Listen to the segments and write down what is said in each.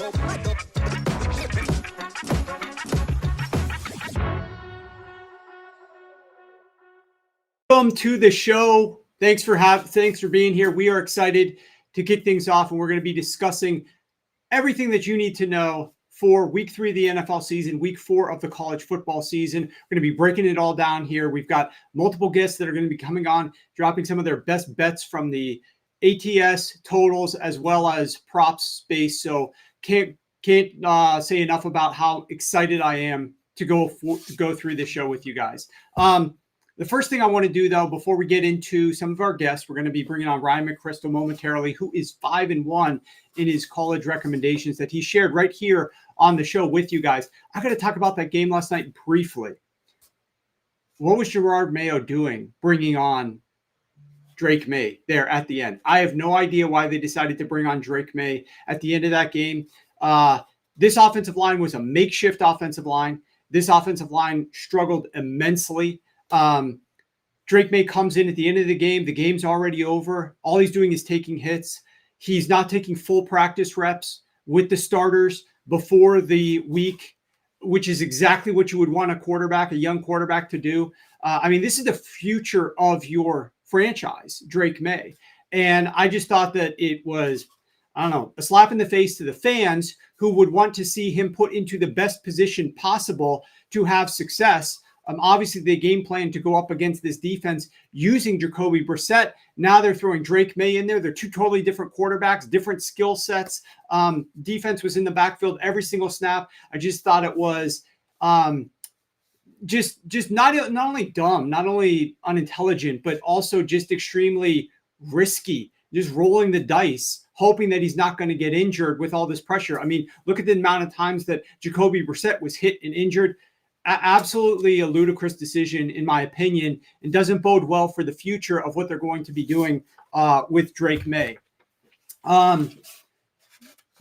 Welcome to the show. Thanks for being here. We are excited to kick things off, and we're going to be discussing everything that you need to know for week 3 of the NFL season, week 4 of the college football season. We're going to be breaking it all down here. We've got multiple guests that are going to be coming on, dropping some of their best bets from the ATS totals as well as props space. So can't say enough about how excited I am to go through this show with you guys. The first thing I want to do, though, before we get into some of our guests, we're going to be bringing on Ryan McCrystal momentarily, who is 5-1 in his college recommendations that he shared right here on the show with you guys. I got to talk about that game last night briefly. What was Gerard Mayo doing bringing on Drake Maye there at the end? I have no idea why they decided to bring on Drake Maye at the end of that game. This offensive line was a makeshift offensive line. This offensive line struggled immensely. Drake Maye comes in at the end of the game. The game's already over. All he's doing is taking hits. He's not taking full practice reps with the starters before the week, which is exactly what you would want a young quarterback to do. This is the future of your franchise, Drake Maye. And I just thought that it was, a slap in the face to the fans who would want to see him put into the best position possible to have success. Obviously, they game plan to go up against this defense using Jacoby Brissett. Now they're throwing Drake Maye in there. They're two totally different quarterbacks, different skill sets. Defense was in the backfield every single snap. I just thought it was just not only dumb, not only unintelligent, but also just extremely risky, just rolling the dice, hoping that he's not going to get injured with all this pressure. Look at the amount of times that Jacoby Brissett was hit and injured. Absolutely a ludicrous decision, in my opinion, and doesn't bode well for the future of what they're going to be doing with Drake Maye.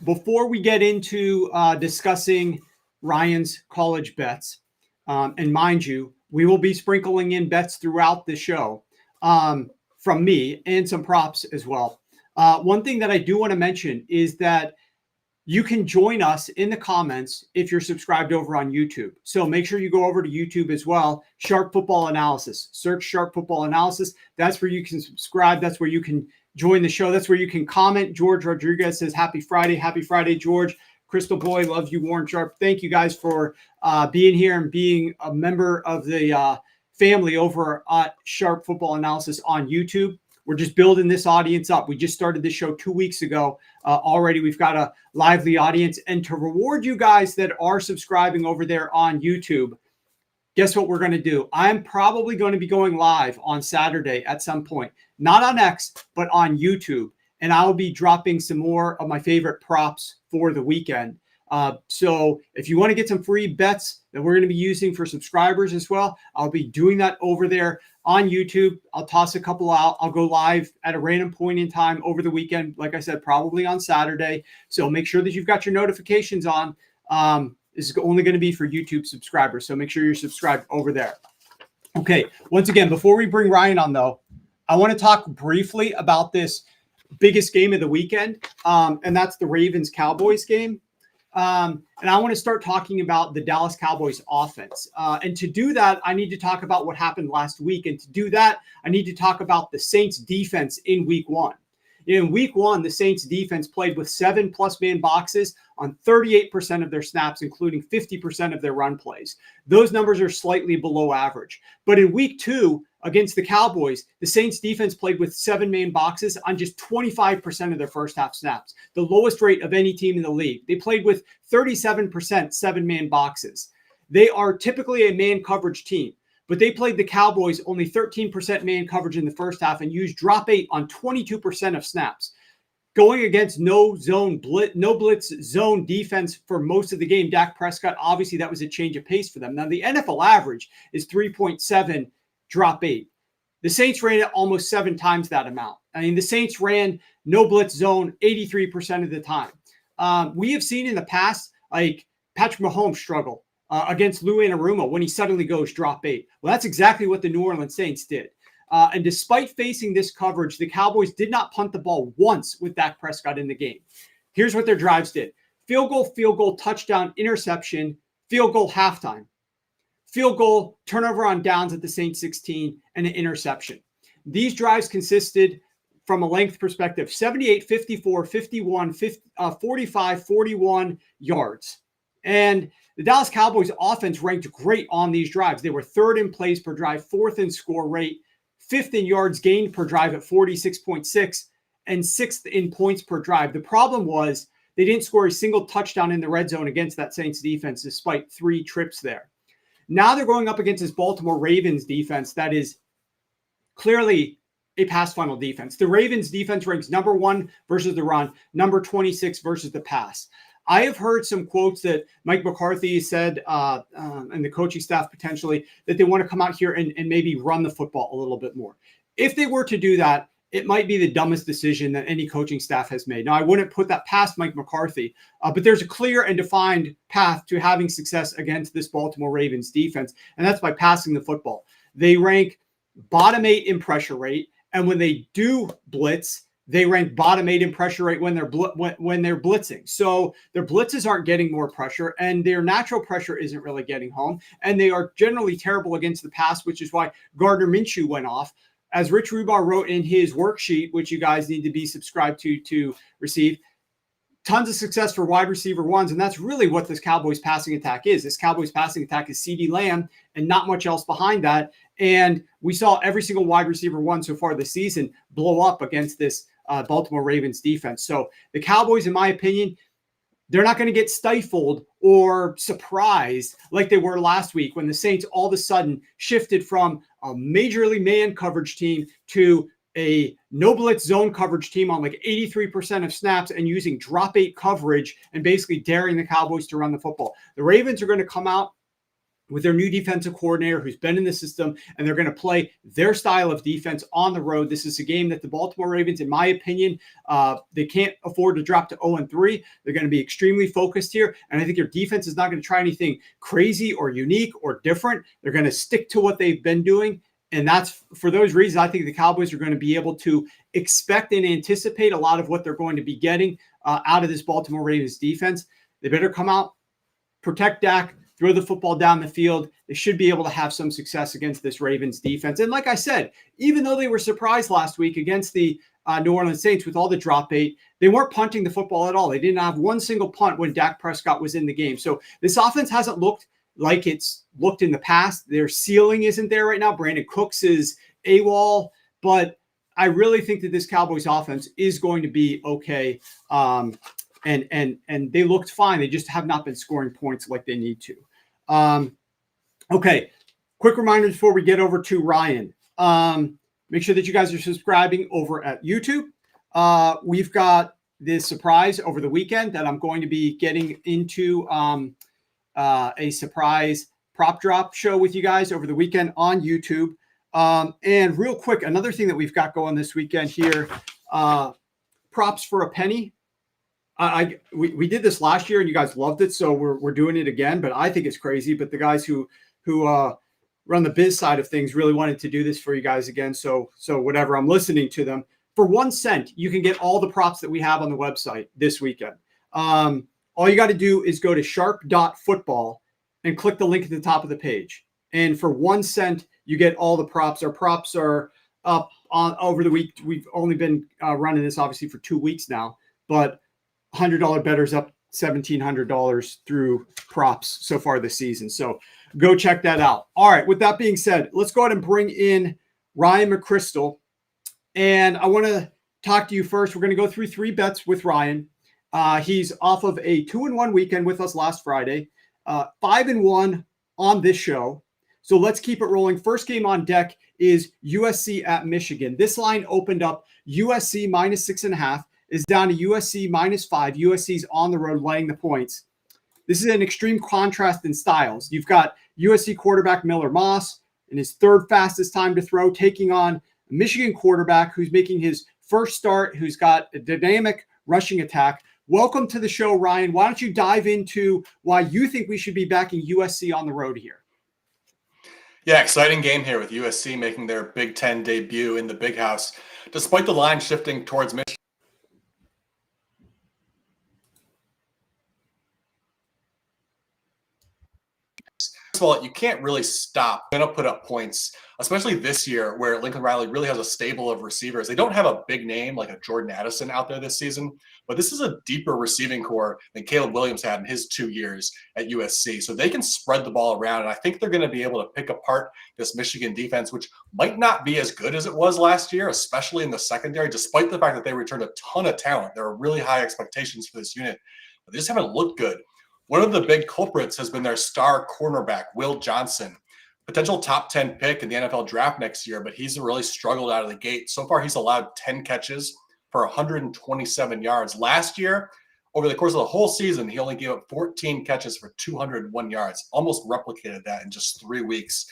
Before we get into discussing Ryan's college bets, and mind you, we will be sprinkling in bets throughout the show from me and some props as well. One thing that I do want to mention is that you can join us in the comments if you're subscribed over on YouTube. So make sure you go over to YouTube as well. Sharp Football Analysis. Search Sharp Football Analysis. That's where you can subscribe. That's where you can join the show. That's where you can comment. George Rodriguez says, Happy Friday. Happy Friday, George. Crystal Boy, loves you, Warren Sharp. Thank you guys for being here and being a member of the family over at Sharp Football Analysis on YouTube. We're just building this audience up. We just started this show 2 weeks ago. Already we've got a lively audience. And to reward you guys that are subscribing over there on YouTube, guess what we're going to do? I'm probably going to be going live on Saturday at some point. Not on X, but on YouTube. And I'll be dropping some more of my favorite props for the weekend. So if you want to get some free bets that we're going to be using for subscribers as well, I'll be doing that over there on YouTube. I'll toss a couple out. I'll go live at a random point in time over the weekend. Like I said, probably on Saturday. So make sure that you've got your notifications on. This is only going to be for YouTube subscribers. So make sure you're subscribed over there. Okay. Once again, before we bring Ryan on though, I want to talk briefly about this biggest game of the weekend. And that's the Ravens-Cowboys game. And I want to start talking about the Dallas Cowboys offense. And to do that, I need to talk about what happened last week. And to do that, I need to talk about the Saints defense in week 1. In week 1, the Saints defense played with 7+ man boxes on 38% of their snaps, including 50% of their run plays. Those numbers are slightly below average. But in week 2, against the Cowboys, the Saints defense played with 7 man boxes on just 25% of their first half snaps, the lowest rate of any team in the league. They played with 37% 7-man boxes. They are typically a man coverage team, but they played the Cowboys only 13% man coverage in the first half and used drop 8 on 22% of snaps. Going against no blitz zone defense for most of the game, Dak Prescott, obviously that was a change of pace for them. Now the NFL average is 3.7 drop 8. The Saints ran it almost 7 times that amount. The Saints ran no blitz zone 83% of the time. We have seen in the past, like Patrick Mahomes struggle against Lou Anarumo when he suddenly goes drop 8. Well, that's exactly what the New Orleans Saints did. And despite facing this coverage, the Cowboys did not punt the ball once with Dak Prescott in the game. Here's what their drives did. field goal, touchdown, interception, field goal, halftime, field goal, turnover on downs at the Saints 16, and an interception. These drives consisted, from a length perspective, 78, 54, 51, 45, 41 yards. And the Dallas Cowboys offense ranked great on these drives. They were third in plays per drive, fourth in score rate, fifth in yards gained per drive at 46.6, and sixth in points per drive. The problem was they didn't score a single touchdown in the red zone against that Saints defense, despite 3 trips there. Now they're going up against this Baltimore Ravens defense that is clearly a pass funnel defense. The Ravens defense ranks number 1 versus the run, number 26 versus the pass. I have heard some quotes that Mike McCarthy said, and the coaching staff potentially, that they want to come out here and maybe run the football a little bit more. If they were to do that, it might be the dumbest decision that any coaching staff has made. Now, I wouldn't put that past Mike McCarthy, but there's a clear and defined path to having success against this Baltimore Ravens defense, and that's by passing the football. They rank bottom 8 in pressure rate, and when they do blitz, they rank bottom 8 in pressure rate when they're blitzing. So their blitzes aren't getting more pressure, and their natural pressure isn't really getting home. And they are generally terrible against the pass, which is why Gardner Minshew went off. As Rich Rubar wrote in his worksheet, which you guys need to be subscribed to receive, tons of success for wide receiver ones, and that's really what this Cowboys passing attack is. This Cowboys passing attack is CeeDee Lamb and not much else behind that. And we saw every single wide receiver one so far this season blow up against this Baltimore Ravens defense. So the Cowboys, in my opinion, they're not going to get stifled or surprised like they were last week when the Saints all of a sudden shifted from a majorly man coverage team to a no blitz zone coverage team on like 83% of snaps and using drop 8 coverage and basically daring the Cowboys to run the football. The Ravens are going to come out with their new defensive coordinator who's been in the system, and they're going to play their style of defense on the road. This is a game that the Baltimore Ravens, in my opinion, they can't afford to drop to 0-3. They're going to be extremely focused here, and I think your defense is not going to try anything crazy or unique or different. They're going to stick to what they've been doing, and that's for those reasons. I think the Cowboys are going to be able to expect and anticipate a lot of what they're going to be getting out of this Baltimore Ravens defense. They better come out, protect Dak, throw the football down the field. They should be able to have some success against this Ravens defense. And like I said, even though they were surprised last week against the New Orleans Saints with all the drop 8, they weren't punting the football at all. They didn't have one single punt when Dak Prescott was in the game. So this offense hasn't looked like it's looked in the past. Their ceiling isn't there right now. Brandon Cooks is AWOL, but I really think that this Cowboys offense is going to be okay. And they looked fine. They just have not been scoring points like they need to. Okay, quick reminder before we get over to Ryan. Make sure that you guys are subscribing over at YouTube. We've got this surprise over the weekend that I'm going to be getting into a surprise prop drop show with you guys over the weekend on YouTube. And real quick, another thing that we've got going this weekend here, props for a penny. We did this last year and you guys loved it, so we're doing it again. But I think it's crazy. But the guys who run the biz side of things really wanted to do this for you guys again. So whatever, I'm listening to them. For 1 cent, you can get all the props that we have on the website this weekend. All you got to do is go to sharp.football and click the link at the top of the page. And for 1 cent, you get all the props. Our props are up over the week. We've only been running this obviously for 2 weeks now, but $100 bettors up $1,700 through props so far this season. So go check that out. All right. With that being said, let's go ahead and bring in Ryan McCrystal. And I want to talk to you first. We're going to go through 3 bets with Ryan. He's off of a 2-1 weekend with us last Friday, 5-1 on this show. So let's keep it rolling. First game on deck is USC at Michigan. This line opened up USC -6.5. Is down to USC -5. USC's on the road laying the points. This is an extreme contrast in styles. You've got USC quarterback Miller Moss in his 3rd fastest time to throw, taking on a Michigan quarterback who's making his first start, who's got a dynamic rushing attack. Welcome to the show, Ryan. Why don't you dive into why you think we should be backing USC on the road here? Yeah, exciting game here with USC making their Big Ten debut in the Big House, despite the line shifting towards Michigan. First of all, you can't really stop. Going to put up points, especially this year where Lincoln Riley really has a stable of receivers. They don't have a big name like a Jordan Addison out there this season, but this is a deeper receiving core than Caleb Williams had in his 2 years at USC. So they can spread the ball around, and I think they're going to be able to pick apart this Michigan defense, which might not be as good as it was last year, especially in the secondary, despite the fact that they returned a ton of talent. There are really high expectations for this unit, but they just haven't looked good. One of the big culprits has been their star cornerback, Will Johnson, potential top 10 pick in the NFL draft next year, but he's really struggled out of the gate. So far, he's allowed 10 catches for 127 yards. Last year, over the course of the whole season, he only gave up 14 catches for 201 yards, almost replicated that in just 3 weeks.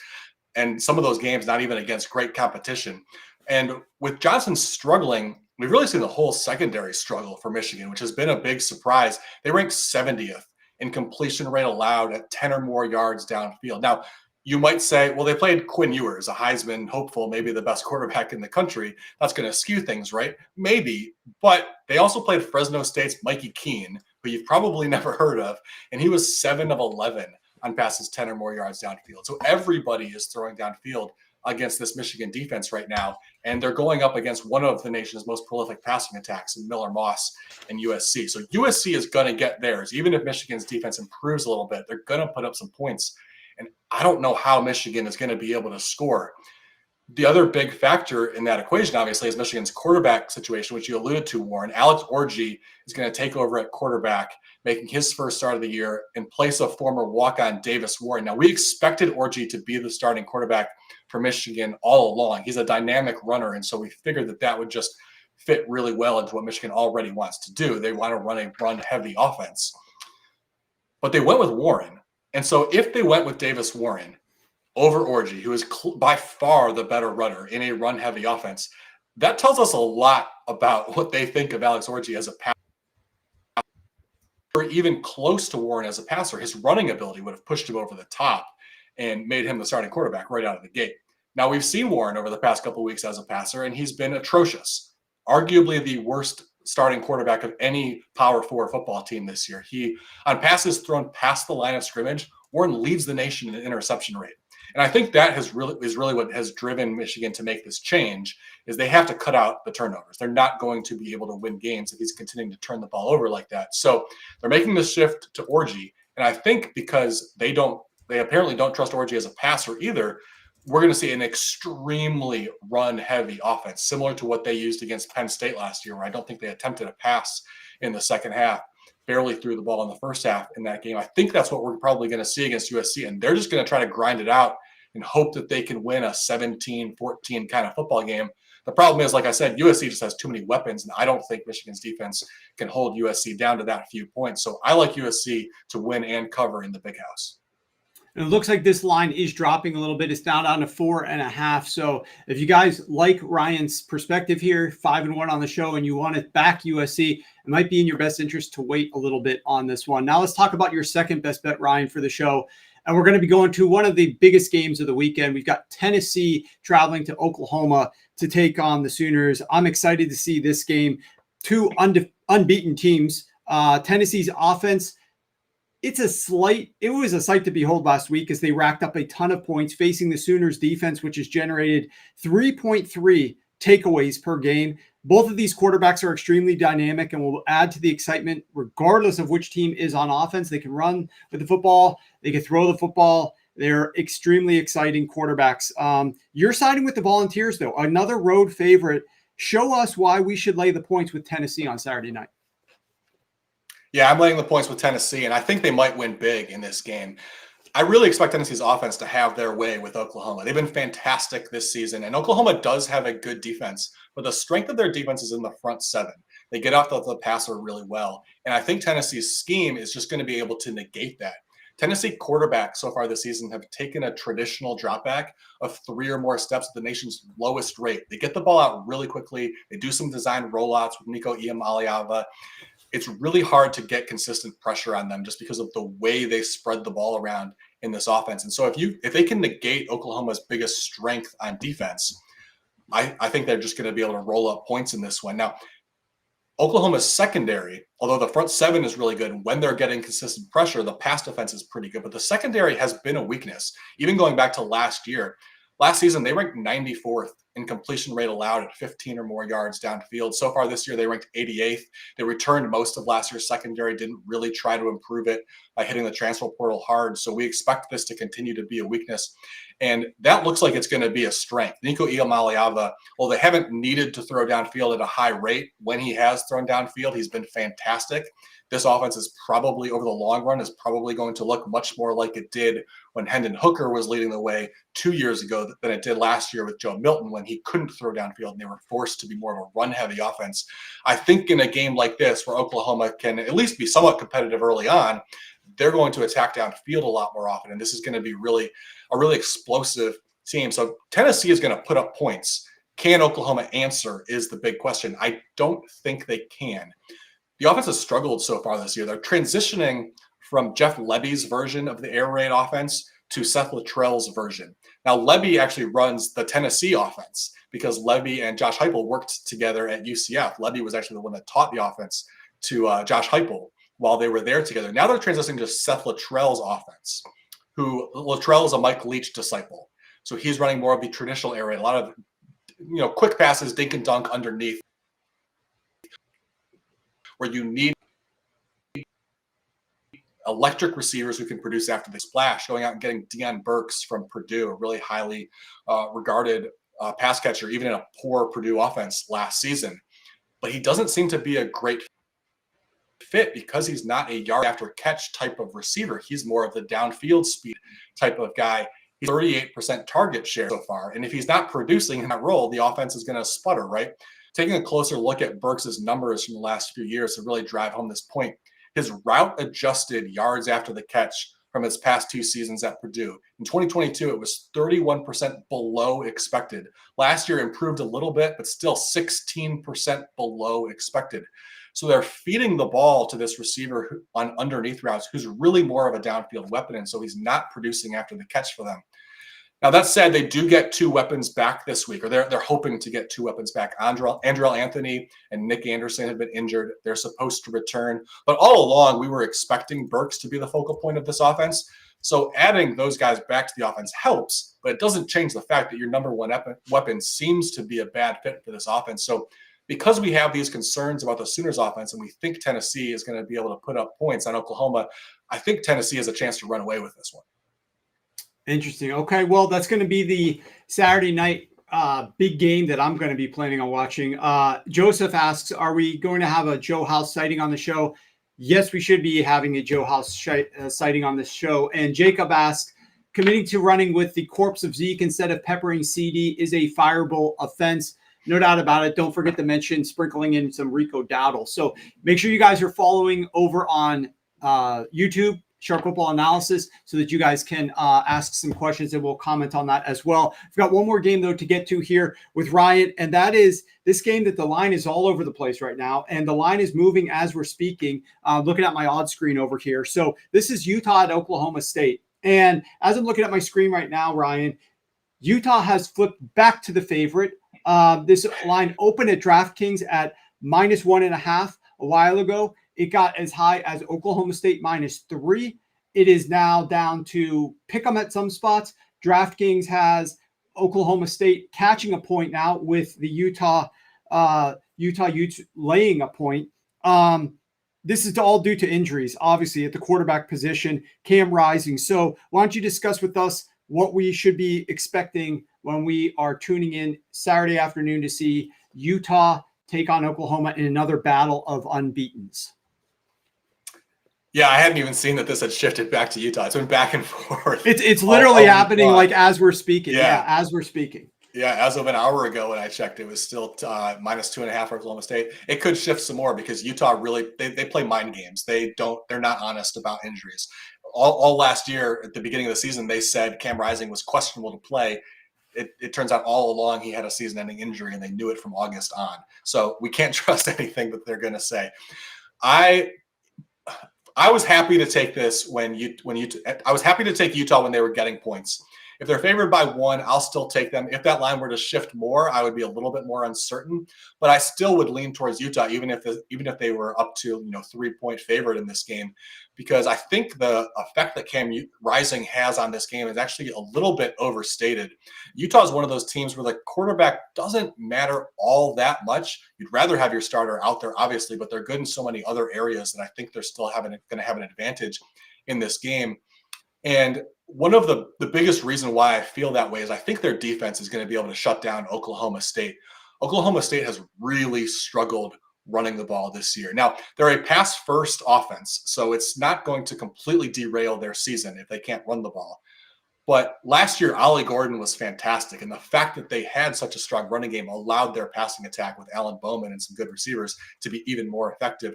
And some of those games, not even against great competition. And with Johnson struggling, we've really seen the whole secondary struggle for Michigan, which has been a big surprise. They ranked 70th in completion rate allowed at 10 or more yards downfield. Now, you might say, well, they played Quinn Ewers, a Heisman hopeful, maybe the best quarterback in the country. That's going to skew things, right? Maybe. But they also played Fresno State's Mikey Keene, who you've probably never heard of, and he was 7 of 11 on passes 10 or more yards downfield. So everybody is throwing downfield against this Michigan defense right now, and they're going up against one of the nation's most prolific passing attacks in Miller Moss and USC. So USC is going to get theirs. Even if Michigan's defense improves a little bit, they're going to put up some points. And I don't know how Michigan is going to be able to score. The other big factor in that equation, obviously, is Michigan's quarterback situation, which you alluded to, Warren. Alex Orji is going to take over at quarterback, making his first start of the year in place of former walk-on Davis Warren. Now, we expected Orji to be the starting quarterback for Michigan all along. He's a dynamic runner, and so we figured that that would just fit really well into what Michigan already wants to do. They want to run a run-heavy offense. But they went with Warren. And so if they went with Davis Warren over Orji, who is by far the better runner in a run-heavy offense, that tells us a lot about what they think of Alex Orji as a passer. Or even close to Warren as a passer, his running ability would have pushed him over the top and made him the starting quarterback right out of the gate. Now, we've seen Warren over the past couple of weeks as a passer, and he's been atrocious. Arguably the worst starting quarterback of any Power 4 football team this year. He, on passes thrown past the line of scrimmage, Warren leads the nation in interception rate. And I think that is really what has driven Michigan to make this change, is they have to cut out the turnovers. They're not going to be able to win games if he's continuing to turn the ball over like that. So they're making the shift to Orji. And I think because they apparently don't trust Orji as a passer either, we're going to see an extremely run-heavy offense, similar to what they used against Penn State last year, where I don't think they attempted a pass in the second half, barely threw the ball in the first half in that game. I think that's what we're probably going to see against USC, and they're just going to try to grind it out and hope that they can win a 17-14 kind of football game. The problem is, like I said, USC just has too many weapons, and I don't think Michigan's defense can hold USC down to that few points. So I like USC to win and cover in the Big House. And it looks like this line is dropping a little bit. It's down to 4.5. So if you guys like Ryan's perspective here, 5-1 on the show, and you want to back USC, it might be in your best interest to wait a little bit on this one. Now let's talk about your second best bet, Ryan, for the show. And we're going to be going to one of the biggest games of the weekend. We've got Tennessee traveling to Oklahoma to take on the Sooners. I'm excited to see this game. Two unbeaten teams. Tennessee's offense, it was a sight to behold last week as they racked up a ton of points facing the Sooners defense, which has generated 3.3 takeaways per game. Both of these quarterbacks are extremely dynamic and will add to the excitement regardless of which team is on offense. They can run with the football. They can throw the football. They're extremely exciting quarterbacks. You're siding with the Volunteers, though. Another road favorite. Show us why we should lay the points with Tennessee on Saturday night. Yeah, I'm laying the points with Tennessee, and I think they might win big in this game. I really expect Tennessee's offense to have their way with Oklahoma. They've been fantastic this season, and Oklahoma does have a good defense, but the strength of their defense is in the front seven. They get off the passer really well, and I think Tennessee's scheme is just going to be able to negate that. Tennessee quarterbacks so far this season have taken a traditional drop back of 3 or more steps at the nation's lowest rate. They get the ball out really quickly. They do some design rollouts with Nico Iamaleava. It's really hard to get consistent pressure on them just because of the way they spread the ball around in this offense. And so if they can negate Oklahoma's biggest strength on defense, I think they're just going to be able to roll up points in this one. Now, Oklahoma's secondary, although the front seven is really good, when they're getting consistent pressure, the pass defense is pretty good. But the secondary has been a weakness, even going back to last year. Last season, they ranked 94th in completion rate allowed at 15 or more yards downfield. So far this year, they ranked 88th. They returned most of last year's secondary, didn't really try to improve it by hitting the transfer portal hard. So we expect this to continue to be a weakness. And that looks like it's going to be a strength. Nico Iamaleava, well, they haven't needed to throw downfield at a high rate. When he has thrown downfield, he's been fantastic. This offense is probably, over the long run, is probably going to look much more like it did when Hendon Hooker was leading the way 2 years ago than it did last year with Joe Milton when he couldn't throw downfield and they were forced to be more of a run-heavy offense. I think in a game like this where Oklahoma can at least be somewhat competitive early on, they're going to attack downfield a lot more often, and this is going to be a really explosive team. So Tennessee is going to put up points. Can Oklahoma answer is the big question. I don't think they can. The offense has struggled so far this year. They're transitioning from Jeff Lebby's version of the air raid offense to Seth Littrell's version. Now, Lebby actually runs the Tennessee offense because Lebby and Josh Heupel worked together at UCF. Lebby was actually the one that taught the offense to Josh Heupel while they were there together. Now they're transitioning to Seth Littrell's offense, who Littrell is a Mike Leach disciple. So he's running more of the traditional air raid, a lot of quick passes, dink and dunk underneath, where you need electric receivers who can produce after they splash, going out and getting Deion Burks from Purdue, a really highly regarded pass catcher, even in a poor Purdue offense last season. But he doesn't seem to be a great fit because he's not a yard after catch type of receiver. He's more of the downfield speed type of guy. He's 38% target share so far. And if he's not producing in that role, the offense is going to sputter, right? Taking a closer look at Burks' numbers from the last few years to really drive home this point, his route adjusted yards after the catch from his past two seasons at Purdue. In 2022, it was 31% below expected. Last year improved a little bit, but still 16% below expected. So they're feeding the ball to this receiver on underneath routes who's really more of a downfield weapon, and so he's not producing after the catch for them. Now, that said, they do get two weapons back this week, or they're hoping to get two weapons back. Andrell Anthony and Nick Anderson have been injured. They're supposed to return. But all along, we were expecting Burks to be the focal point of this offense. So adding those guys back to the offense helps, but it doesn't change the fact that your number one weapon seems to be a bad fit for this offense. So because we have these concerns about the Sooners offense and we think Tennessee is going to be able to put up points on Oklahoma, I think Tennessee has a chance to run away with this one. Interesting. Okay, well, that's going to be the Saturday night big game that I'm going to be planning on watching. Joseph asks, are we going to have a Joe House sighting on the show? Yes, we should be having a Joe House sighting on this show. And Jacob asks, committing to running with the corpse of Zeke instead of peppering CD is a fireable offense. No doubt about it. Don't forget to mention sprinkling in some Rico Dowdle. So make sure you guys are following over on YouTube, Sharp Football Analysis, so that you guys can ask some questions and we'll comment on that as well. I've got one more game, though, to get to here with Ryan, and that is this game that the line is all over the place right now, and the line is moving as we're speaking, looking at my odds screen over here. So this is Utah at Oklahoma State. And as I'm looking at my screen right now, Ryan, Utah has flipped back to the favorite. This line opened at DraftKings at -1.5 a while ago. It got as high as Oklahoma State -3. It is now down to pick 'em at some spots. DraftKings has Oklahoma State catching a point now with the Utah Utes laying a point. This is all due to injuries, obviously, at the quarterback position, Cam Rising. So why don't you discuss with us what we should be expecting when we are tuning in Saturday afternoon to see Utah take on Oklahoma in another battle of unbeatens. Yeah, I hadn't even seen that this had shifted back to Utah. It's been back and forth. It's literally happening like as we're speaking. Yeah, as we're speaking. Yeah, as of an hour ago when I checked, it was still -2.5 for Oklahoma State. It could shift some more because Utah really they play mind games. They're not honest about injuries. All last year at the beginning of the season, they said Cam Rising was questionable to play. It turns out all along he had a season-ending injury, and they knew it from August on. So we can't trust anything that they're going to say. I was happy to take this I was happy to take Utah when they were getting points. If they're favored by 1, I'll still take them. If that line were to shift more, I would be a little bit more uncertain, but I still would lean towards Utah, even if they were up to 3-point favorite in this game, because I think the effect that Cam Rising has on this game is actually a little bit overstated. Utah is one of those teams where the quarterback doesn't matter all that much. You'd rather have your starter out there, obviously, but they're good in so many other areas that I think they're still going to have an advantage in this game. And one of the biggest reason why I feel that way is I think their defense is going to be able to shut down Oklahoma State. Oklahoma State has really struggled running the ball this year. Now, they're a pass-first offense, so it's not going to completely derail their season if they can't run the ball. But last year, Ollie Gordon was fantastic, and the fact that they had such a strong running game allowed their passing attack with Alan Bowman and some good receivers to be even more effective.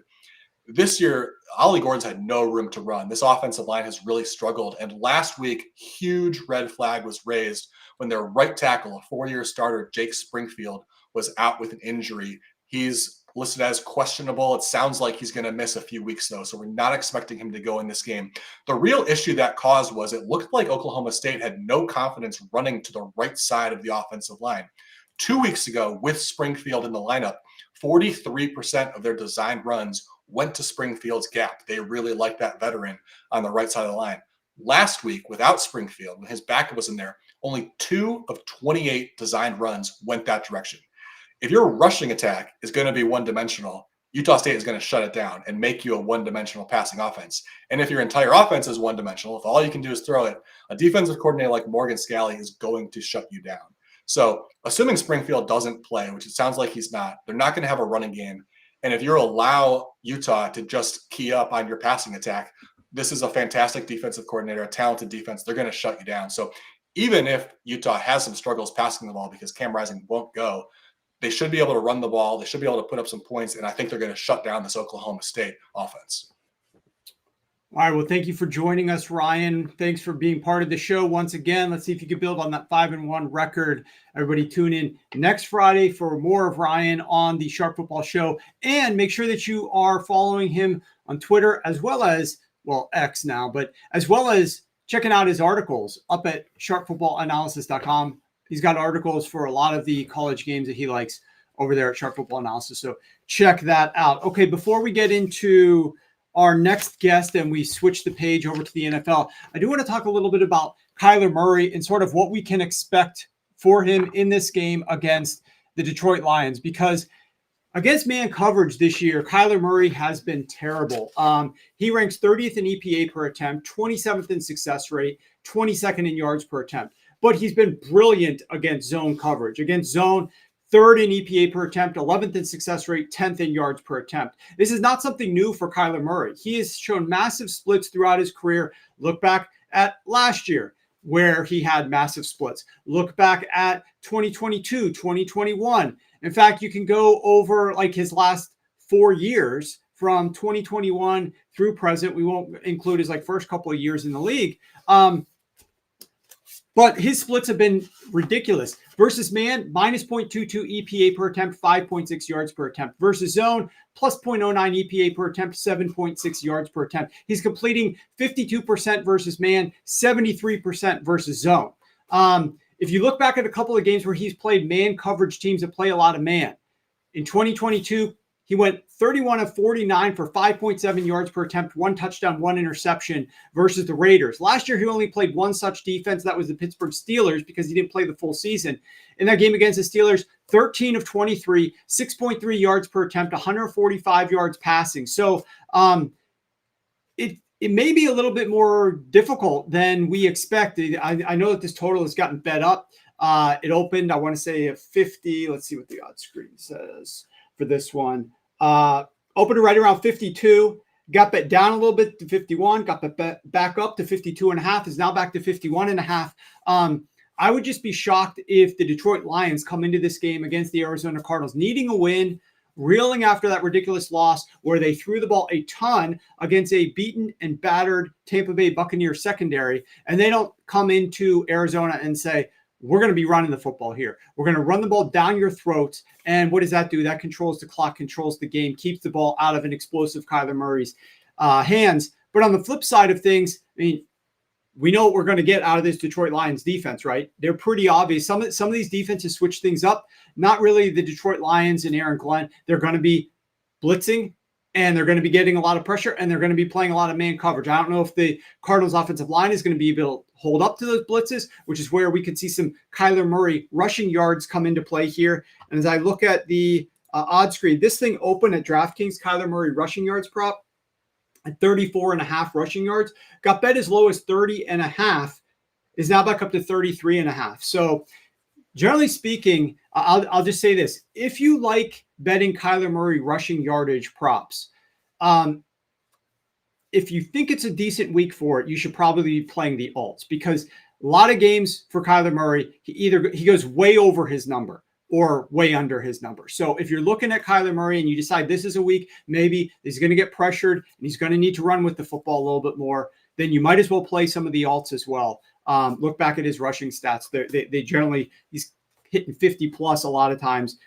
This year, Ollie Gordon's had no room to run. This offensive line has really struggled. And last week, huge red flag was raised when their right tackle, a 4-year starter, Jake Springfield, was out with an injury. He's listed as questionable. It sounds like he's going to miss a few weeks, though, so we're not expecting him to go in this game. The real issue that caused was it looked like Oklahoma State had no confidence running to the right side of the offensive line. 2 weeks ago, with Springfield in the lineup, 43% of their designed runs went to Springfield's gap. They really like that veteran on the right side of the line. Last week, without Springfield, when his backup was in there, only 2 of 28 designed runs went that direction. If your rushing attack is going to be one-dimensional, Utah State is going to shut it down and make you a one-dimensional passing offense. And if your entire offense is one-dimensional, if all you can do is throw it, a defensive coordinator like Morgan Scalley is going to shut you down. So assuming Springfield doesn't play, which it sounds like he's not, they're not going to have a running game. And if you allow Utah to just key up on your passing attack, this is a fantastic defensive coordinator, a talented defense. They're going to shut you down. So even if Utah has some struggles passing the ball because Cam Rising won't go, they should be able to run the ball. They should be able to put up some points. And I think they're going to shut down this Oklahoma State offense. All right. Well, thank you for joining us, Ryan. Thanks for being part of the show once again. Let's see if you can build on that 5-1 record. Everybody tune in next Friday for more of Ryan on the Sharp Football Show. And make sure that you are following him on Twitter as well as, well, X now, but as well as checking out his articles up at sharpfootballanalysis.com. He's got articles for a lot of the college games that he likes over there at Sharp Football Analysis. So check that out. Okay, before we get into our next guest and we switch the page over to the NFL, I do want to talk a little bit about Kyler Murray and sort of what we can expect for him in this game against the Detroit Lions, because against man coverage this year, Kyler Murray has been terrible. He ranks 30th in EPA per attempt, 27th in success rate, 22nd in yards per attempt. But he's been brilliant against zone coverage. Against zone, 3rd in EPA per attempt, 11th in success rate, 10th in yards per attempt. This is not something new for Kyler Murray. He has shown massive splits throughout his career. Look back at last year where he had massive splits. Look back at 2022, 2021. In fact, you can go over like his last 4 years from 2021 through present. We won't include his like first couple of years in the league. But his splits have been ridiculous. Versus man, minus 0.22 EPA per attempt, 5.6 yards per attempt. Versus zone, plus 0.09 EPA per attempt, 7.6 yards per attempt. He's completing 52% versus man, 73% versus zone. If you look back at a couple of games where he's played man coverage teams that play a lot of man, in 2022, he went 31 of 49 for 5.7 yards per attempt, 1 touchdown, 1 interception versus the Raiders. Last year, he only played one such defense. That was the Pittsburgh Steelers because he didn't play the full season. In that game against the Steelers, 13 of 23, 6.3 yards per attempt, 145 yards passing. So it may be a little bit more difficult than we expected. I know that this total has gotten bet up. It opened, I want to say, at 50. Let's see what the odds screen says for this one. Opened right around 52, got bet down a little bit to 51, got bet back up to 52.5, is now back to 51.5. I would just be shocked if the Detroit Lions come into this game against the Arizona Cardinals needing a win, reeling after that ridiculous loss where they threw the ball a ton against a beaten and battered Tampa Bay Buccaneers secondary, and they don't come into Arizona and say, we're going to be running the football here. We're going to run the ball down your throats. And what does that do? That controls the clock, controls the game, keeps the ball out of an explosive Kyler Murray's hands. But on the flip side of things, I mean, we know what we're going to get out of this Detroit Lions defense, right? They're pretty obvious. Some of these defenses switch things up. Not really the Detroit Lions and Aaron Glenn. They're going to be blitzing, and they're going to be getting a lot of pressure, and they're going to be playing a lot of man coverage. I don't know if the Cardinals offensive line is going to be able to hold up to those blitzes, which is where we could see some Kyler Murray rushing yards come into play here. And as I look at the odds screen, this thing opened at DraftKings, Kyler Murray rushing yards prop at 34.5 rushing yards, got bet as low as 30.5, is now back up to 33.5. So generally speaking, I'll just say this. If you like betting Kyler Murray rushing yardage props, if you think it's a decent week for it, you should probably be playing the alts, because a lot of games for Kyler Murray, he goes way over his number or way under his number. So if you're looking at Kyler Murray and you decide this is a week, maybe he's going to get pressured and he's going to need to run with the football a little bit more, then you might as well play some of the alts as well. Look back at his rushing stats. They generally, he's hitting 50 plus a lot of times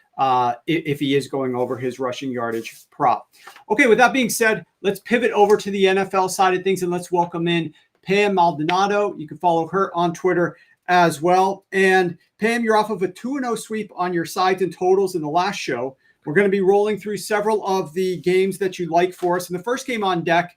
if he is going over his rushing yardage prop. Okay, with that being said, let's pivot over to the NFL side of things and let's welcome in Pam Maldonado. You can follow her on Twitter as well. And Pam, you're off of a 2-0 sweep on your sides and totals in the last show. We're going to be rolling through several of the games that you like for us. And the first game on deck,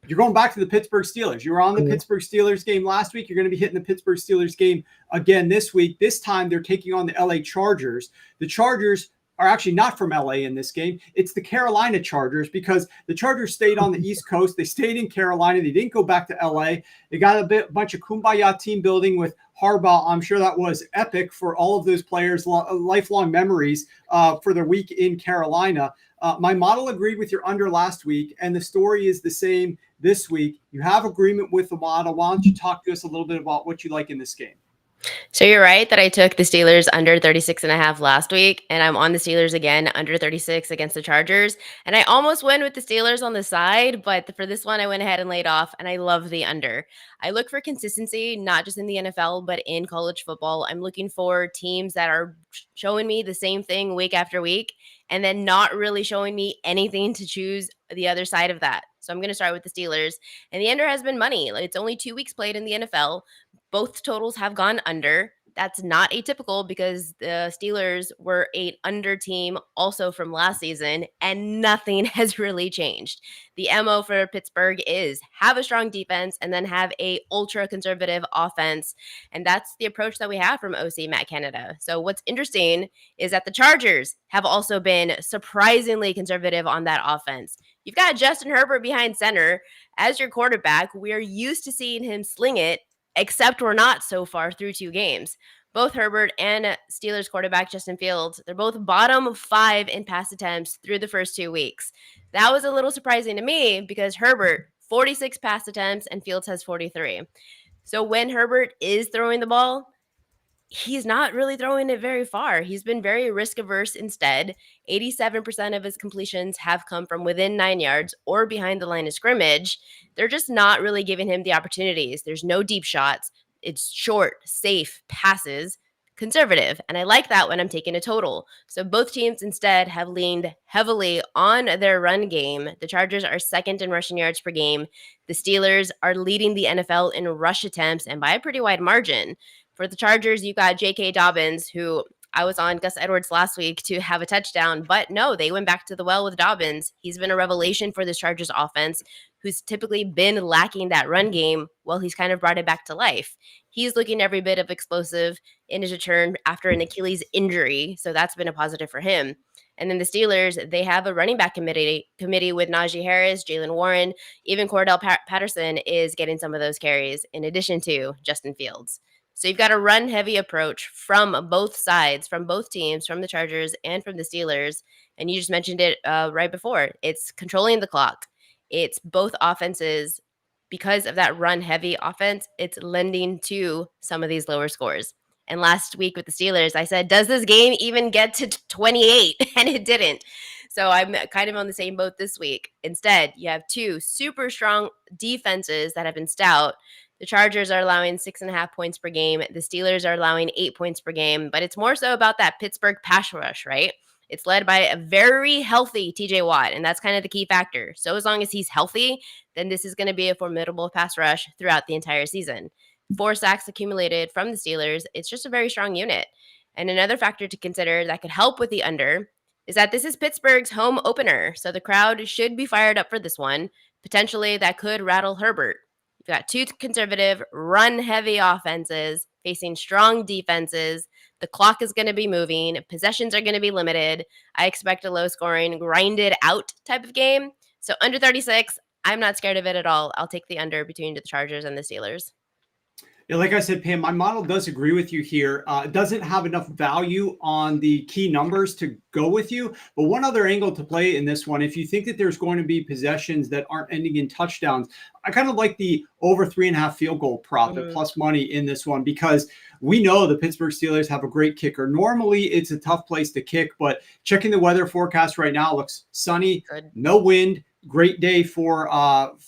you're going back to the Pittsburgh Steelers. You were on the Pittsburgh Steelers game last week. You're going to be hitting the Pittsburgh Steelers game again this week. This time they're taking on the LA Chargers. The Chargers are actually not from LA in this game. It's the Carolina Chargers, because the Chargers stayed on the East Coast. They stayed in Carolina. They didn't go back to LA. They got a bunch of kumbaya team building with Harbaugh. I'm sure that was epic for all of those players, lifelong memories for their week in Carolina. My model agreed with your under last week, and the story is the same this week. You have agreement with the model. Why don't you talk to us a little bit about what you like in this game? So you're right that I took the Steelers under 36.5 last week, and I'm on the Steelers again under 36 against the Chargers. And I almost went with the Steelers on the side, but for this one, I went ahead and laid off, and I love the under. I look for consistency, not just in the NFL, but in college football. I'm looking for teams that are showing me the same thing week after week, and then not really showing me anything to choose the other side of that. So I'm going to start with the Steelers. And the under has been money. It's only 2 weeks played in the NFL. Both totals have gone under. That's not atypical, because the Steelers were an under team also from last season, and nothing has really changed. The MO for Pittsburgh is have a strong defense and then have a ultra conservative offense. And that's the approach that we have from OC Matt Canada. So what's interesting is that the Chargers have also been surprisingly conservative on that offense. You've got Justin Herbert behind center as your quarterback. We're used to seeing him sling it, except we're not so far through 2 games. Both Herbert and Steelers quarterback Justin Fields, they're both bottom 5 in pass attempts through the first 2 weeks. That was a little surprising to me, because Herbert, 46 pass attempts, and Fields has 43. So when Herbert is throwing the ball, he's not really throwing it very far. He's been very risk averse instead. 87% of his completions have come from within 9 yards or behind the line of scrimmage. They're just not really giving him the opportunities. There's no deep shots. It's short, safe passes, conservative. And I like that when I'm taking a total. So both teams instead have leaned heavily on their run game. The Chargers are second in rushing yards per game. The Steelers are leading the NFL in rush attempts, and by a pretty wide margin. For the Chargers, you got J.K. Dobbins, who I was on Gus Edwards last week to have a touchdown, but no, they went back to the well with Dobbins. He's been a revelation for this Chargers offense, who's typically been lacking that run game. Well, he's kind of brought it back to life. He's looking every bit of explosive in his return after an Achilles injury, so that's been a positive for him. And then the Steelers, they have a running back committee with Najee Harris, Jalen Warren, even Cordell Patterson is getting some of those carries, in addition to Justin Fields. So you've got a run-heavy approach from both sides, from both teams, from the Chargers and from the Steelers. And you just mentioned it right before. It's controlling the clock. It's both offenses. Because of that run-heavy offense, it's lending to some of these lower scores. And last week with the Steelers, I said, does this game even get to 28? And it didn't. So I'm kind of on the same boat this week. Instead, you have 2 super strong defenses that have been stout. The Chargers are allowing 6.5 points per game. The Steelers are allowing 8 points per game. But it's more so about that Pittsburgh pass rush, right? It's led by a very healthy TJ Watt, and that's kind of the key factor. So as long as he's healthy, then this is going to be a formidable pass rush throughout the entire season. 4 sacks accumulated from the Steelers. It's just a very strong unit. And another factor to consider that could help with the under is that this is Pittsburgh's home opener. So the crowd should be fired up for this one. Potentially that could rattle Herbert. You've got 2 conservative, run-heavy offenses facing strong defenses. The clock is going to be moving. Possessions are going to be limited. I expect a low-scoring, grinded-out type of game. So under 36, I'm not scared of it at all. I'll take the under between the Chargers and the Steelers. Yeah, like I said, Pam, my model does agree with you here. It doesn't have enough value on the key numbers to go with you. But one other angle to play in this one, if you think that there's going to be possessions that aren't ending in touchdowns, I kind of like the over 3.5 field goal prop at plus money in this one, because we know the Pittsburgh Steelers have a great kicker. Normally, it's a tough place to kick, but checking the weather forecast right now, looks sunny, no wind. Great day for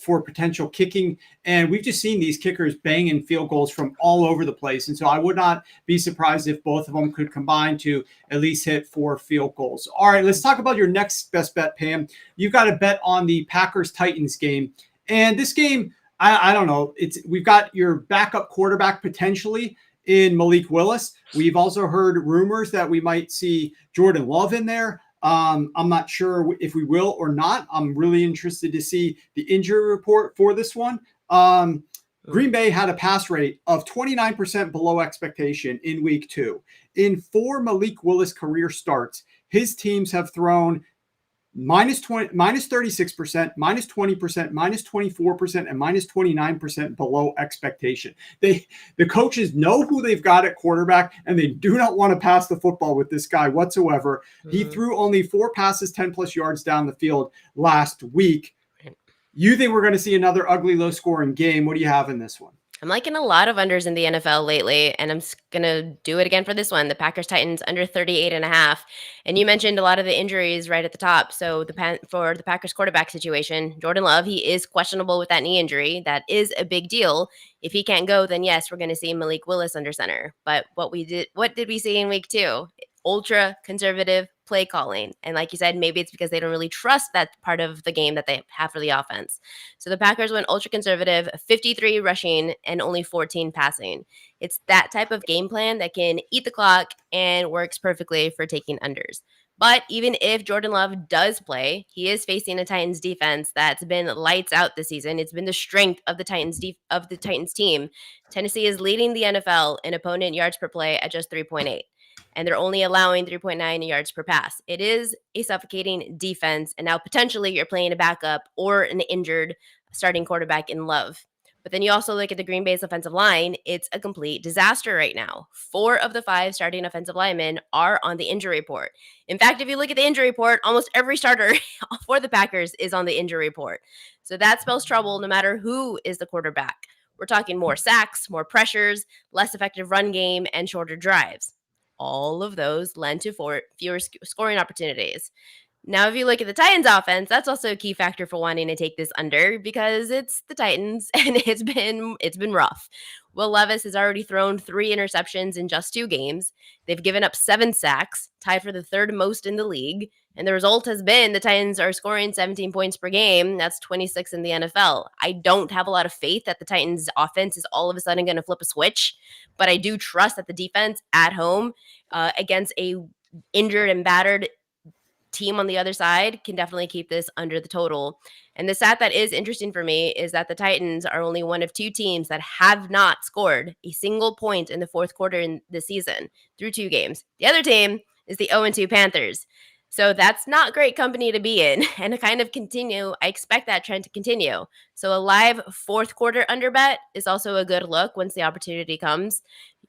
potential kicking. And we've just seen these kickers banging field goals from all over the place. And so I would not be surprised if both of them could combine to at least hit 4 field goals. All right, let's talk about your next best bet, Pam. You've got a bet on the Packers-Titans game. And this game, I don't know. We've got your backup quarterback potentially in Malik Willis. We've also heard rumors that we might see Jordan Love in there. I'm not sure if we will or not. I'm really interested to see the injury report for this one. Green Bay had a pass rate of 29% below expectation in week 2. In 4 Malik Willis career starts, his teams have thrown minus 36%, minus 20%, minus 24%, and minus 29% below expectation. The coaches know who they've got at quarterback, and they do not want to pass the football with this guy whatsoever. He threw only 4 passes, 10 plus yards down the field last week. You think we're going to see another ugly, low-scoring game? What do you have in this one? I'm liking a lot of unders in the NFL lately, and I'm going to do it again for this one. The Packers-Titans under 38.5. And you mentioned a lot of the injuries right at the top. So for the Packers quarterback situation, Jordan Love, he is questionable with that knee injury. That is a big deal. If he can't go, then yes, we're going to see Malik Willis under center. But what did we see in week 2? Ultra conservative play calling. And like you said, maybe it's because they don't really trust that part of the game that they have for the offense. So the Packers went ultra conservative, 53 rushing and only 14 passing. It's that type of game plan that can eat the clock and works perfectly for taking unders. But even if Jordan Love does play, he is facing a Titans defense that's been lights out this season. It's been the strength of the Titans team. Tennessee is leading the NFL in opponent yards per play at just 3.8. And they're only allowing 3.9 yards per pass. It is a suffocating defense, and now potentially you're playing a backup or an injured starting quarterback in Love. But then you also look at the Green Bay's offensive line. It's a complete disaster right now. 4 of the 5 starting offensive linemen are on the injury report. In fact, if you look at the injury report, almost every starter for the Packers is on the injury report. So that spells trouble no matter who is the quarterback. We're talking more sacks, more pressures, less effective run game, and shorter drives. All of those lend to fewer scoring opportunities. Now, if you look at the Titans offense, that's also a key factor for wanting to take this under because it's the Titans and it's been rough. Will Levis has already thrown 3 interceptions in just 2 games. They've given up 7 sacks, tied for the 3rd most in the league. And the result has been the Titans are scoring 17 points per game. That's 26 in the NFL. I don't have a lot of faith that the Titans offense is all of a sudden going to flip a switch, but I do trust that the defense at home against a injured and battered team on the other side can definitely keep this under the total. And the stat that is interesting for me is that the Titans are only one of 2 teams that have not scored a single point in the 4th quarter in the season through 2 games. The other team is the 0-2 Panthers. So that's not great company to be in. And to kind of continue, I expect that trend to continue. So a live 4th quarter under bet is also a good look once the opportunity comes.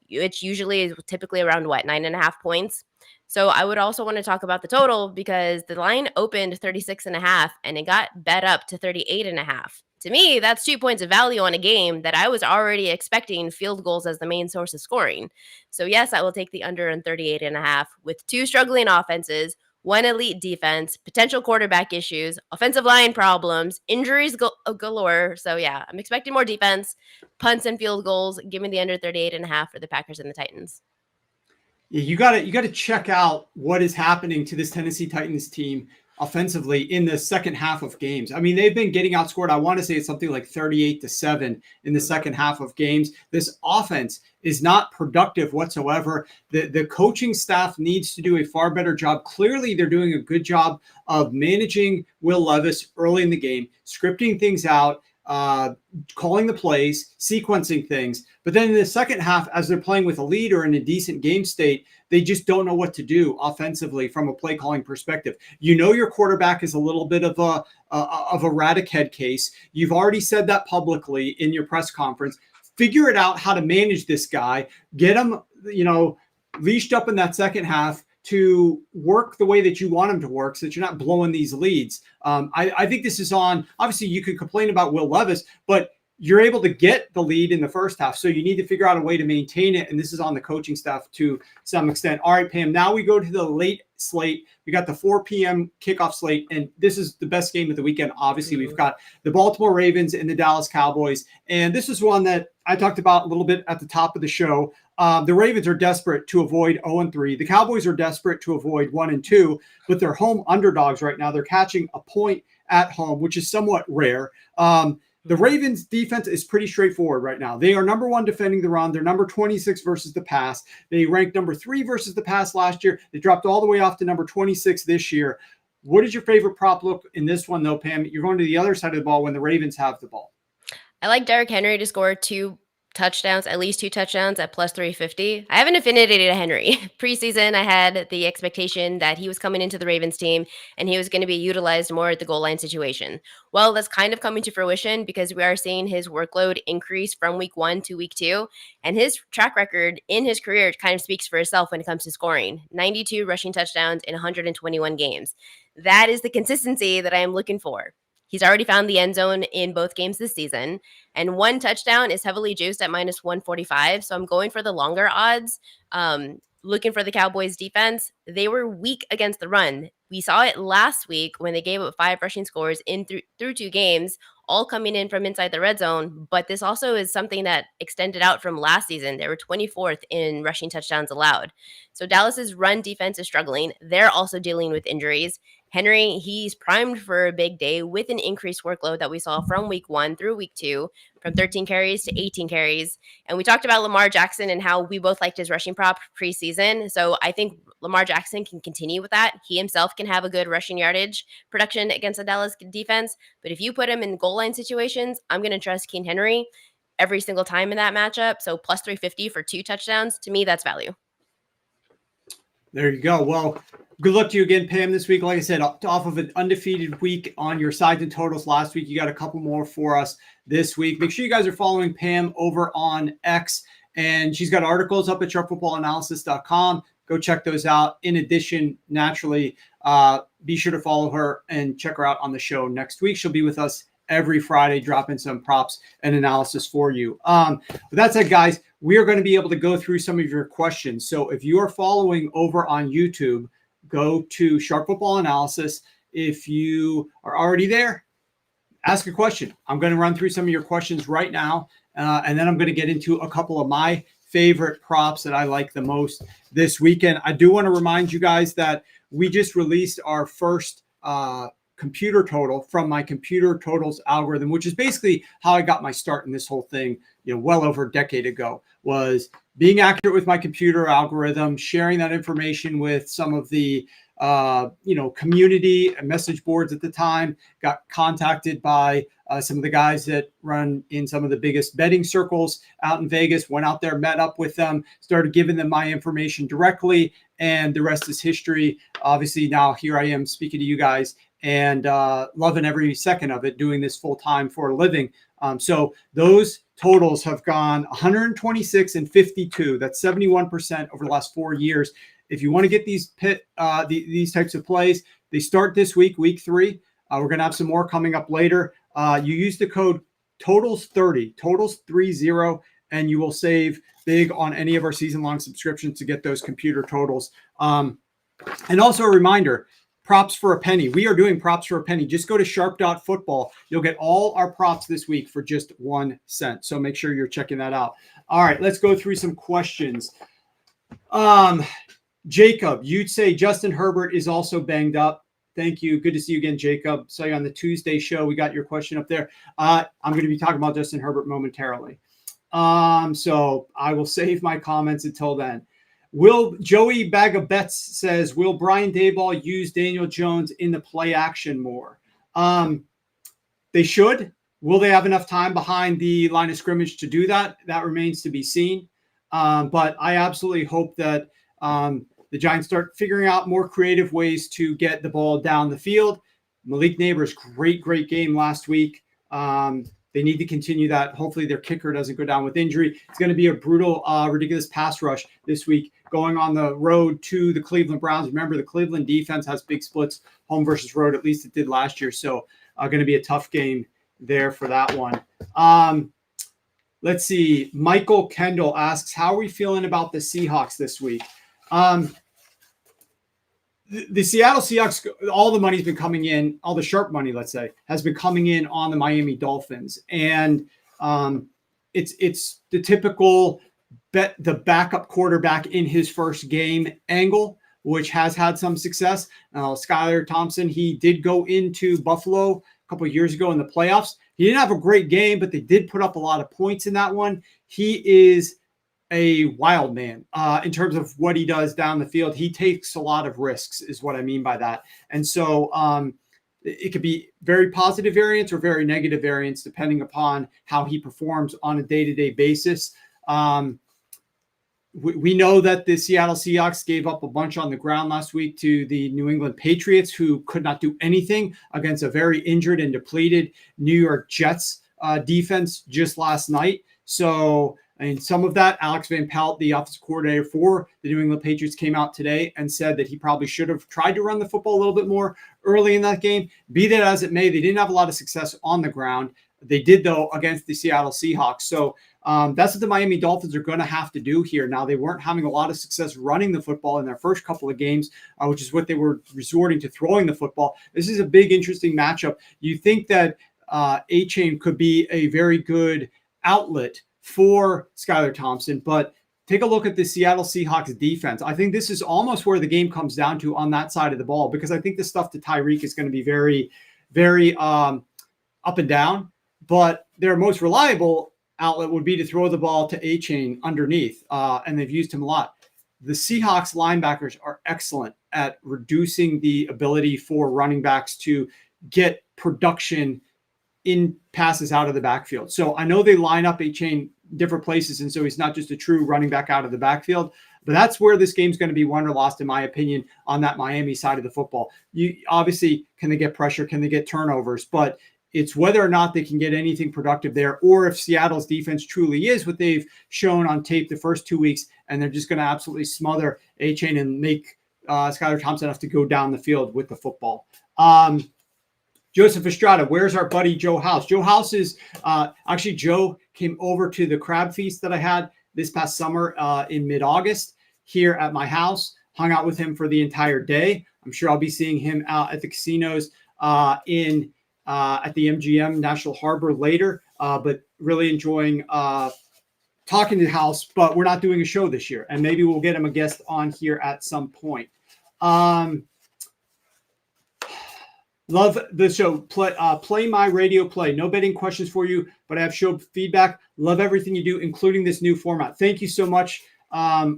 It's usually typically around 9.5 points. So I would also want to talk about the total because the line opened 36.5 and it got bet up to 38.5. To me, that's 2 points of value on a game that I was already expecting field goals as the main source of scoring. So yes, I will take the under on 38.5 with 2 struggling offenses, 1 elite defense, potential quarterback issues, offensive line problems, injuries galore. So yeah, I'm expecting more defense, punts and field goals. Give me the under 38.5 for the Packers and the Titans. Yeah, you got to check out what is happening to this Tennessee Titans team offensively in the second half of games. I mean, they've been getting outscored. I want to say it's something like 38-7 in the second half of games. This offense is not productive whatsoever. The coaching staff needs to do a far better job. Clearly, they're doing a good job of managing Will Levis early in the game, scripting things out, calling the plays, sequencing things. But then in the second half, as they're playing with a lead or in a decent game state, they just don't know what to do offensively from a play calling perspective. You know your quarterback is a little bit of a Radic head case. You've already said that publicly in your press conference. Figure it out how to manage this guy. Get him, leashed up in that second half to work the way that you want him to work so that you're not blowing these leads. I think this is on, obviously you could complain about Will Levis, but you're able to get the lead in the first half. So you need to figure out a way to maintain it. And this is on the coaching staff to some extent. All right, Pam, now we go to the late slate. We got the 4 p.m. kickoff slate, and this is the best game of the weekend. Obviously, we've got the Baltimore Ravens and the Dallas Cowboys. And this is one that I talked about a little bit at the top of the show. The Ravens are desperate to avoid 0-3. The Cowboys are desperate to avoid 1-2, but they're home underdogs right now. They're catching a point at home, which is somewhat rare. The Ravens defense is pretty straightforward right now. They are number 1 defending the run. They're number 26 versus the pass. They ranked number 3 versus the pass last year. They dropped all the way off to number 26 this year. What is your favorite prop look in this one, though, Pam? You're going to the other side of the ball when the Ravens have the ball. I like Derrick Henry to score at least two touchdowns at plus 350. I have an affinity to Henry. Preseason, I had the expectation that he was coming into the Ravens team and he was going to be utilized more at the goal line situation. Well, that's kind of coming to fruition because we are seeing his workload increase from week 1 to week 2. And his track record in his career kind of speaks for itself when it comes to scoring. 92 rushing touchdowns in 121 games. That is the consistency that I am looking for. He's already found the end zone in both games this season, and 1 touchdown is heavily juiced at minus 145. So I'm going for the longer odds. Looking for the Cowboys defense. They were weak against the run. We saw it last week when they gave up 5 rushing scores in through 2 games, all coming in from inside the red zone. But this also is something that extended out from last season. They were 24th in rushing touchdowns allowed. So Dallas's run defense is struggling. They're also dealing with injuries. Henry, he's primed for a big day with an increased workload that we saw from week 1 through week 2, from 13 carries to 18 carries. And we talked about Lamar Jackson and how we both liked his rushing prop preseason. So I think Lamar Jackson can continue with that. He himself can have a good rushing yardage production against the Dallas defense. But if you put him in goal line situations, I'm going to trust King Henry every single time in that matchup. So plus 350 for 2 touchdowns. To me, that's value. There you go. Well, good luck to you again, Pam, this week. Like I said, off of an undefeated week on your sides and totals last week, you got a couple more for us this week. Make sure you guys are following Pam over on X, and she's got articles up at sharpfootballanalysis.com. Go check those out. In addition, naturally, be sure to follow her and check her out on the show next week. She'll be with us every Friday, dropping some props and analysis for you. With that said, guys, we are going to be able to go through some of your questions. So if you are following over on YouTube, go to Sharp Football Analysis. If you are already there, ask a question. I'm going to run through some of your questions right now, and then I'm going to get into a couple of my favorite props that I like the most this weekend. I do want to remind you guys that we just released our first computer total from my computer totals algorithm, which is basically how I got my start in this whole thing, well over a decade ago, was being accurate with my computer algorithm, sharing that information with some of the, community and message boards at the time, got contacted by some of the guys that run in some of the biggest betting circles out in Vegas, went out there, met up with them, started giving them my information directly, and the rest is history. Obviously, now here I am speaking to you guys and loving every second of it, doing this full time for a living. So those totals have gone 126 and 52. That's 71% over the last 4 years. If you want to get these these types of plays, they start this week, week 3. We're going to have some more coming up later. You use the code TOTALS30, TOTALS30, and you will save big on any of our season-long subscriptions to get those computer totals. And also a reminder, props for a penny. We are doing props for a penny. Just go to sharp.football. You'll get all our props this week for just 1 cent. So make sure you're checking that out. All right, let's go through some questions. Jacob, you'd say Justin Herbert is also banged up. Thank you. Good to see you again, Jacob. Saw you on the Tuesday show. We got your question up there. I'm going to be talking about Justin Herbert momentarily. So I will save my comments until then. Joey Bag of Bets says, will Brian Daboll use Daniel Jones in the play action more? They should. Will they have enough time behind the line of scrimmage to do that? That remains to be seen. But I absolutely hope that the Giants start figuring out more creative ways to get the ball down the field. Malik Neighbors, great game last week. They need to continue that. Hopefully their kicker doesn't go down with injury. It's going to be a brutal, ridiculous pass rush this week going on the road to the Cleveland Browns. Remember, the Cleveland defense has big splits, home versus road, at least it did last year. So going to be a tough game there for that one. Let's see. Michael Kendall asks, how are we feeling about the Seahawks this week? The Seattle Seahawks, all the money's been coming in, all the sharp money, let's say, has been coming in on the Miami Dolphins. And it's the typical bet the backup quarterback in his first game angle, which has had some success. Skylar Thompson, he did go into Buffalo a couple of years ago in the playoffs. He didn't have a great game, but they did put up a lot of points in that one. He is a wild man in terms of what he does down the field. He takes a lot of risks is what I mean by that. And so it could be very positive variance or very negative variance depending upon how he performs on a day-to-day basis. We know that the Seattle Seahawks gave up a bunch on the ground last week to the New England Patriots, who could not do anything against a very injured and depleted New York Jets defense just last night. So, I mean, some of that, Alex Van Pelt, the offensive coordinator for the New England Patriots, came out today and said that he probably should have tried to run the football a little bit more early in that game. Be that as it may, they didn't have a lot of success on the ground. They did, though, against the Seattle Seahawks. So that's what the Miami Dolphins are going to have to do here. Now, they weren't having a lot of success running the football in their first couple of games, which is what they were resorting to throwing the football. This is a big, interesting matchup. You think that A-Chain could be a very good outlet for Skylar Thompson, but take a look at the Seattle Seahawks defense. I think this is almost where the game comes down to on that side of the ball, because I think the stuff to Tyreek is going to be very, very up and down, but their most reliable outlet would be to throw the ball to A-Chain underneath, and they've used him a lot. The Seahawks linebackers are excellent at reducing the ability for running backs to get production in passes out of the backfield. So I know they line up A-Chain different places, and so he's not just a true running back out of the backfield, but that's where this game's going to be won or lost, in my opinion, on that Miami side of the football. You obviously, can they get pressure? Can they get turnovers? But it's whether or not they can get anything productive there, or if Seattle's defense truly is what they've shown on tape the first 2 weeks, and they're just going to absolutely smother A-Chain and make Skylar Thompson have to go down the field with the football. Joseph Estrada, where's our buddy Joe House? Joe House is actually, Joe came over to the crab feast that I had this past summer in mid-August here at my house, hung out with him for the entire day. I'm sure I'll be seeing him out at the casinos at the MGM National Harbor later, but really enjoying talking to House, but we're not doing a show this year, and maybe we'll get him a guest on here at some point. Love the show. Play my radio play. No betting questions for you, but I have show feedback. Love everything you do, including this new format. Thank you so much.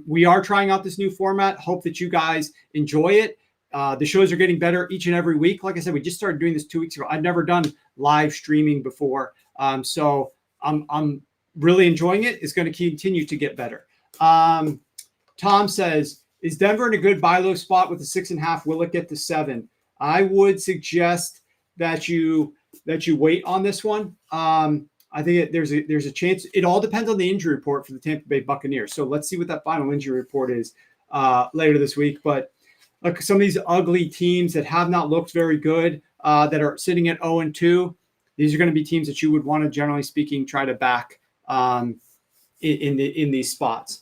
We are trying out this new format. Hope that you guys enjoy it. The shows are getting better each and every week. Like I said, we just started doing this 2 weeks ago. I've never done live streaming before. So I'm really enjoying it. It's going to continue to get better. Tom says, is Denver in a good buy low spot with the 6.5? Will it get to 7? I would suggest that you wait on this one. I think there's a chance. It all depends on the injury report for the Tampa Bay Buccaneers. So let's see what that final injury report is later this week. But look, some of these ugly teams that have not looked very good, that are sitting at 0-2, these are going to be teams that you would want to, generally speaking, try to back in these spots.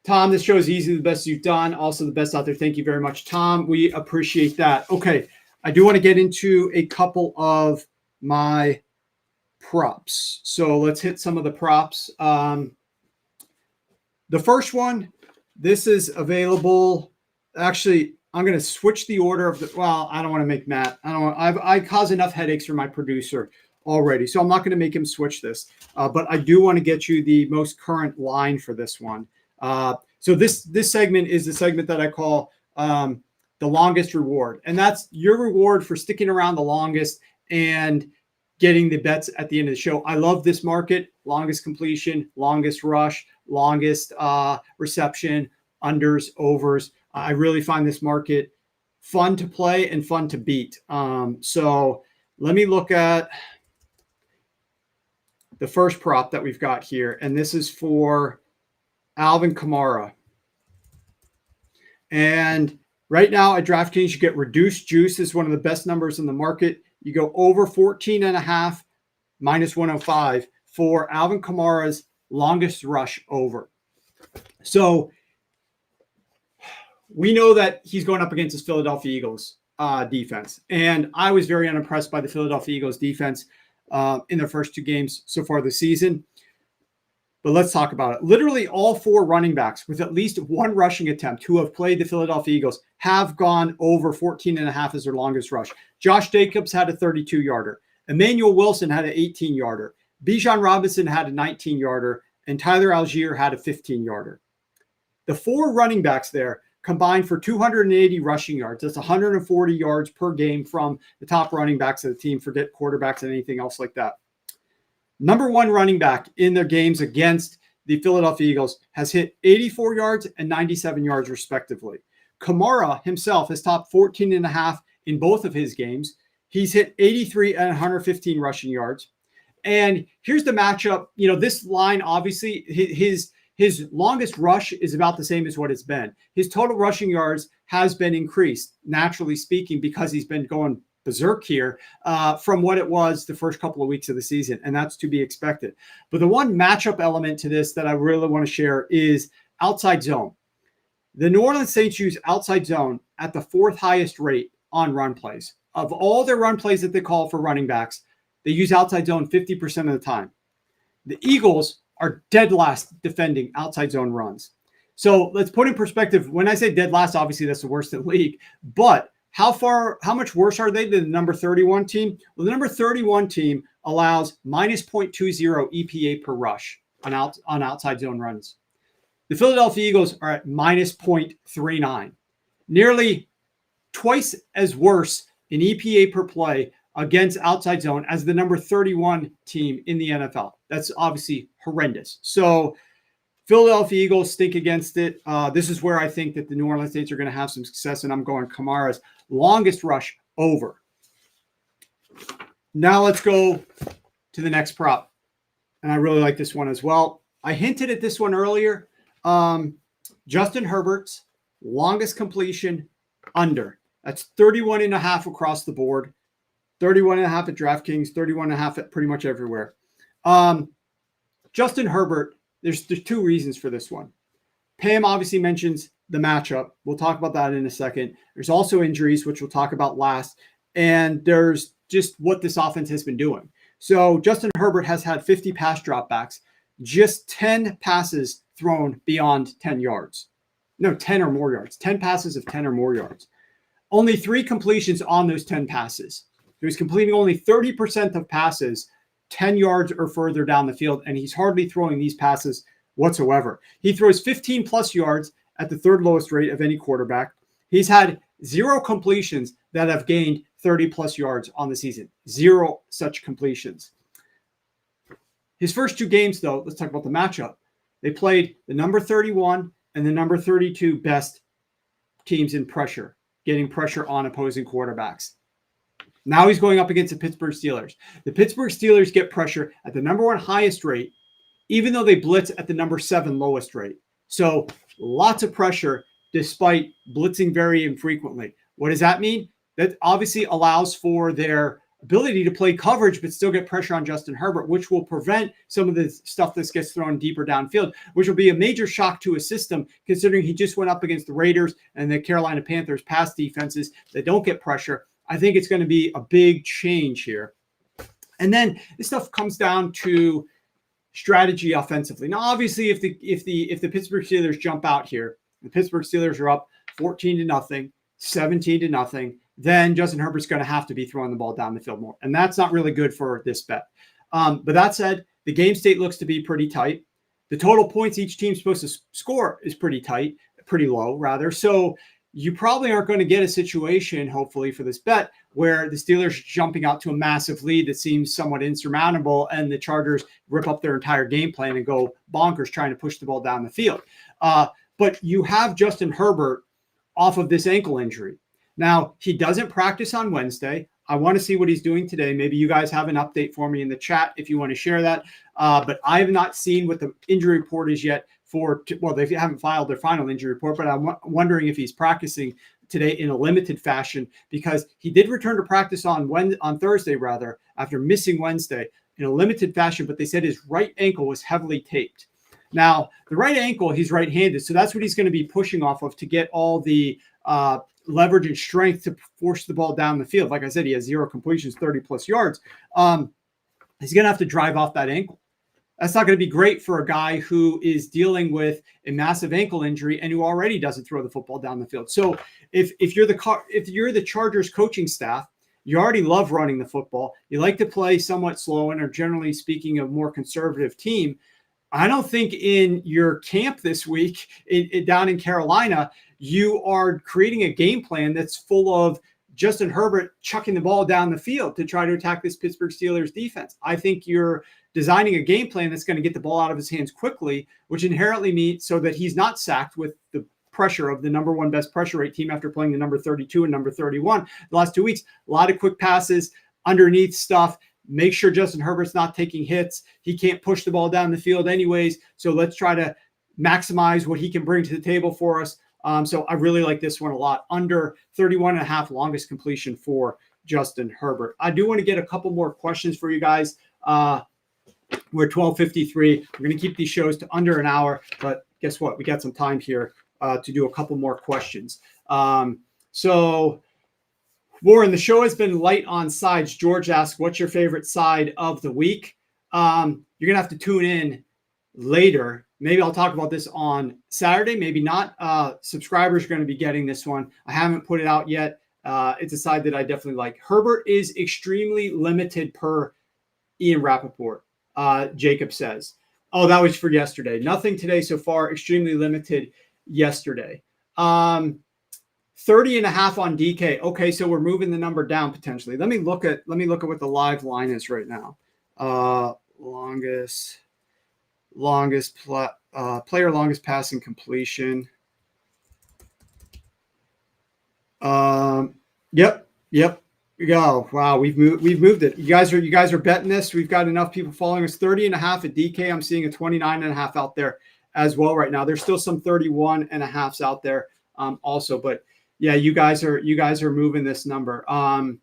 Tom, this show is easily the best you've done. Also the best out there. Thank you very much, Tom. We appreciate that. Okay. I do want to get into a couple of my props. So let's hit some of the props. The The first one, this is available. Actually, I'm going to switch the order of the. Well, I don't want to make Matt. I cause enough headaches for my producer already, so I'm not going to make him switch this. But I do want to get you the most current line for this one. So this segment is the segment that I call the longest reward, and that's your reward for sticking around the longest and getting the bets at the end of the show. I love this market: longest completion, longest rush, longest reception, unders, overs. I really find this market fun to play and fun to beat. So let me look at the first prop that we've got here, and this is for Alvin Kamara. And right now at DraftKings, you get reduced juice is one of the best numbers in the market. You go over 14.5 minus 105 for Alvin Kamara's longest rush over. So we know that he's going up against his Philadelphia Eagles defense. And I was very unimpressed by the Philadelphia Eagles defense in their first 2 games so far this season. But let's talk about it. Literally all 4 running backs with at least 1 rushing attempt who have played the Philadelphia Eagles have gone over 14.5 as their longest rush. Josh Jacobs had a 32-yarder. Emmanuel Wilson had an 18-yarder. Bijan Robinson had a 19-yarder. And Tyler Algier had a 15-yarder. The 4 running backs there combined for 280 rushing yards. That's 140 yards per game from the top running backs of the team. Forget quarterbacks and anything else like that. Number 1 running back in their games against the Philadelphia Eagles has hit 84 yards and 97 yards respectively. Kamara himself has topped 14.5 in both of his games. He's hit 83 and 115 rushing yards. And here's the matchup. You know, this line, obviously, his longest rush is about the same as what it's been. His total rushing yards has been increased, naturally speaking, because he's been going berserk here from what it was the first couple of weeks of the season, and that's to be expected. But the one matchup element to this that I really want to share is outside zone. The New Orleans Saints use outside zone at the 4th highest rate on run plays. Of all their run plays that they call for running backs, they use outside zone 50% of the time. The Eagles are dead last defending outside zone runs. So let's put in perspective. When I say dead last, obviously that's the worst in the league, but how much worse are they than the number 31 team? Well, the number 31 team allows minus 0.20 EPA per rush on outside zone runs. The Philadelphia Eagles are at minus 0.39, nearly twice as worse in EPA per play against outside zone as the number 31 team in the NFL. That's obviously horrendous. So Philadelphia Eagles stink against it. This is where I think that the New Orleans Saints are going to have some success, and I'm going Kamara's longest rush over. Now let's go to the next prop, and I really like this one as well. I hinted at this one earlier. Justin Herbert's longest completion under. That's 31.5 across the board. 31.5 at DraftKings, 31.5 at pretty much everywhere. Justin Herbert, there's 2 reasons for this one. Pam obviously mentions the matchup. We'll talk about that in a second. There's also injuries, which we'll talk about last. And there's just what this offense has been doing. So Justin Herbert has had 50 pass dropbacks, just 10 passes thrown beyond 10 yards. No, 10 or more yards. 10 passes of 10 or more yards. Only 3 completions on those 10 passes. He was completing only 30% of passes 10 yards or further down the field, and he's hardly throwing these passes whatsoever. He throws 15 plus yards at the 3rd lowest rate of any quarterback. He's had 0 completions that have gained 30 plus yards on the season. 0 such completions. His first 2 games, though, let's talk about the matchup. They played the number 31 and the number 32 best teams in pressure, getting pressure on opposing quarterbacks. Now he's going up against the Pittsburgh Steelers. The Pittsburgh Steelers get pressure at the number 1 highest rate, even though they blitz at the number 7 lowest rate. So lots of pressure despite blitzing very infrequently. What does that mean? That obviously allows for their ability to play coverage but still get pressure on Justin Herbert, which will prevent some of the stuff that gets thrown deeper downfield, which will be a major shock to his system considering he just went up against the Raiders and the Carolina Panthers pass defenses that don't get pressure. I think it's going to be a big change here. And then this stuff comes down to strategy offensively. Now, obviously, if the Pittsburgh Steelers jump out here, the Pittsburgh Steelers are up 14-0, 17-0, then Justin Herbert's going to have to be throwing the ball down the field more. And that's not really good for this bet. But that said, the game state looks to be pretty tight. The total points each team's supposed to score is pretty tight, pretty low rather. So you probably aren't going to get a situation, hopefully, for this bet where the Steelers are jumping out to a massive lead that seems somewhat insurmountable and the Chargers rip up their entire game plan and go bonkers trying to push the ball down the field. But you have Justin Herbert off of this ankle injury. Now, he doesn't practice on Wednesday. I want to see what he's doing today. Maybe you guys have an update for me in the chat if you want to share that. But I have not seen what the injury report is yet they haven't filed their final injury report, but I'm wondering if he's practicing today in a limited fashion, because he did return to practice on Thursday, rather, after missing Wednesday in a limited fashion, but they said his right ankle was heavily taped. Now, the right ankle, he's right-handed, so that's what he's going to be pushing off of to get all the leverage and strength to force the ball down the field. Like I said, he has 0 completions, 30-plus yards. He's going to have to drive off that ankle. That's not going to be great for a guy who is dealing with a massive ankle injury and who already doesn't throw the football down the field. So if you're the Chargers coaching staff, you already love running the football. You like to play somewhat slow and are generally speaking a more conservative team. I don't think in your camp this week down in Carolina, you are creating a game plan that's full of Justin Herbert chucking the ball down the field to try to attack this Pittsburgh Steelers defense. I think you're designing a game plan that's going to get the ball out of his hands quickly, which inherently means so that he's not sacked with the pressure of the number 1 best pressure rate team after playing the number 32 and number 31 the last 2 weeks. A lot of quick passes, underneath stuff. Make sure Justin Herbert's not taking hits. He can't push the ball down the field anyways. So let's try to maximize what he can bring to the table for us. So I really like this one a lot. Under 31.5 longest completion for Justin Herbert. I do want to get a couple more questions for you guys. We're 12:53. We're going to keep these shows to under an hour, but guess what? We got some time here to do a couple more questions. So Warren, the show has been light on sides. George asked, what's your favorite side of the week? You're going to have to tune in later. Maybe I'll talk about this on Saturday, maybe not. Subscribers are going to be getting this one. I haven't put it out yet. It's a side that I definitely like. Herbert is extremely limited per Ian Rappaport, Jacob says. Oh, that was for yesterday. Nothing today so far. Extremely limited yesterday. 30.5 on DK. Okay, so we're moving the number down potentially. Let me look at what the live line is right now. Player longest passing completion. Yep. We go. Wow, we've moved it. You guys are betting this. We've got enough people following us. 30.5 at DK. I'm seeing a 29.5 out there as well right now. There's still some 31.5s out there also, but yeah, you guys are moving this number. Now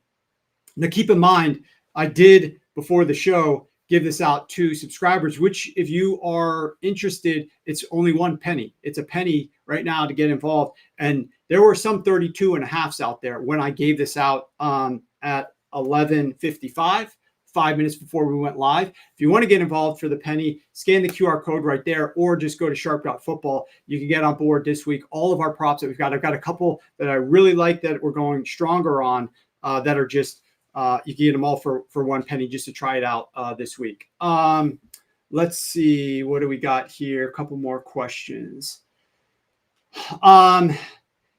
keep in mind, I did before the show give this out to subscribers, which if you are interested, it's only 1 penny. It's a penny right now to get involved. And there were some 32.5s out there when I gave this out at 11:55, 5 minutes before we went live. If you want to get involved for the penny, scan the QR code right there, or just go to sharp.football. You can get on board this week. All of our props that we've got, I've got a couple that I really like that we're going stronger on that are just, you can get them all for 1 penny just to try it out this week. Let's see. What do we got here? A couple more questions.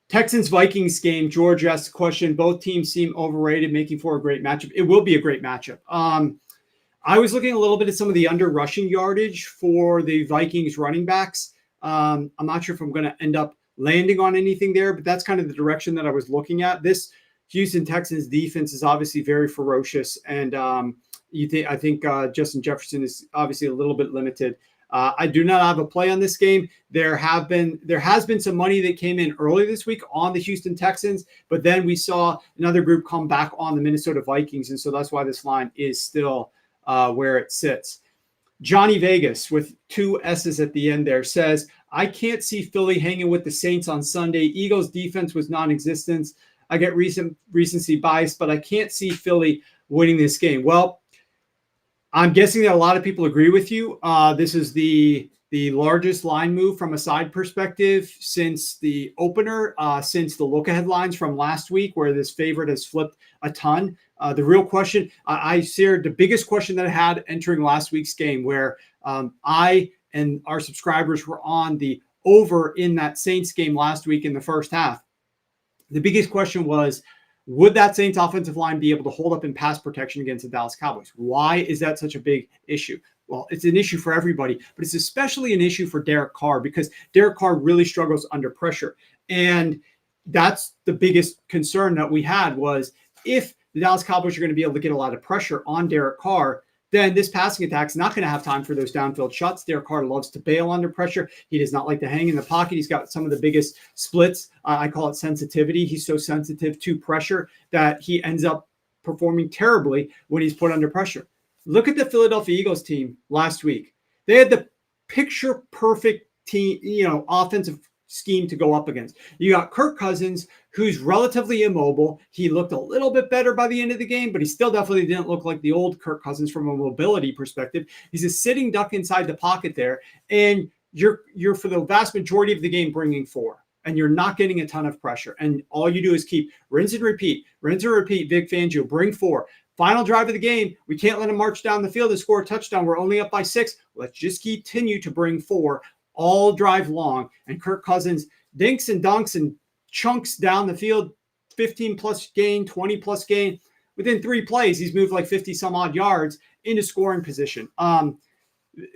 Texans-Vikings game. George asked the question, both teams seem overrated, making for a great matchup. It will be a great matchup. I was looking a little bit at some of the under rushing yardage for the Vikings running backs. I'm not sure if I'm going to end up landing on anything there, but that's kind of the direction that I was looking at. This Houston Texans defense is obviously very ferocious, and I think Justin Jefferson is obviously a little bit limited. I do not have a play on this game. There has been some money that came in early this week on the Houston Texans, but then we saw another group come back on the Minnesota Vikings, and so that's why this line is still where it sits. Johnny Vegas with 2 S's at the end there says, I can't see Philly hanging with the Saints on Sunday. Eagles defense was non-existent. I get recency bias, but I can't see Philly winning this game. Well, I'm guessing that a lot of people agree with you. This is the largest line move from a side perspective since the opener, since the look-ahead lines from last week, where this favorite has flipped a ton. The real question, I shared the biggest question that I had entering last week's game, where I and our subscribers were on the over in that Saints game last week in the first half. The biggest question was, would that Saints offensive line be able to hold up in pass protection against the Dallas Cowboys? Why is that such a big issue? Well, it's an issue for everybody, but it's especially an issue for Derek Carr, because Derek Carr really struggles under pressure. And that's the biggest concern that we had, was if the Dallas Cowboys are going to be able to get a lot of pressure on Derek Carr, then this passing attack is not going to have time for those downfield shots. Derek Carr loves to bail under pressure. He does not like to hang in the pocket. He's got some of the biggest splits. I call it sensitivity. He's so sensitive to pressure that he ends up performing terribly when he's put under pressure. Look at the Philadelphia Eagles team last week. They had the picture perfect team, offensive scheme to go up against. You got Kirk Cousins, who's relatively immobile. He looked a little bit better by the end of the game, but he still definitely didn't look like the old Kirk Cousins from a mobility perspective. He's a sitting duck inside the pocket there, and you're for the vast majority of the game bringing 4, and you're not getting a ton of pressure. And all you do is keep rinse and repeat, Vic Fangio, bring 4. Final drive of the game, we can't let him march down the field and score a touchdown. We're only up by 6. Let's just continue to bring 4 all drive long. And Kirk Cousins dinks and dunks and chunks down the field, 15 plus gain, 20 plus gain. Within 3 plays, he's moved like 50 some odd yards into scoring position.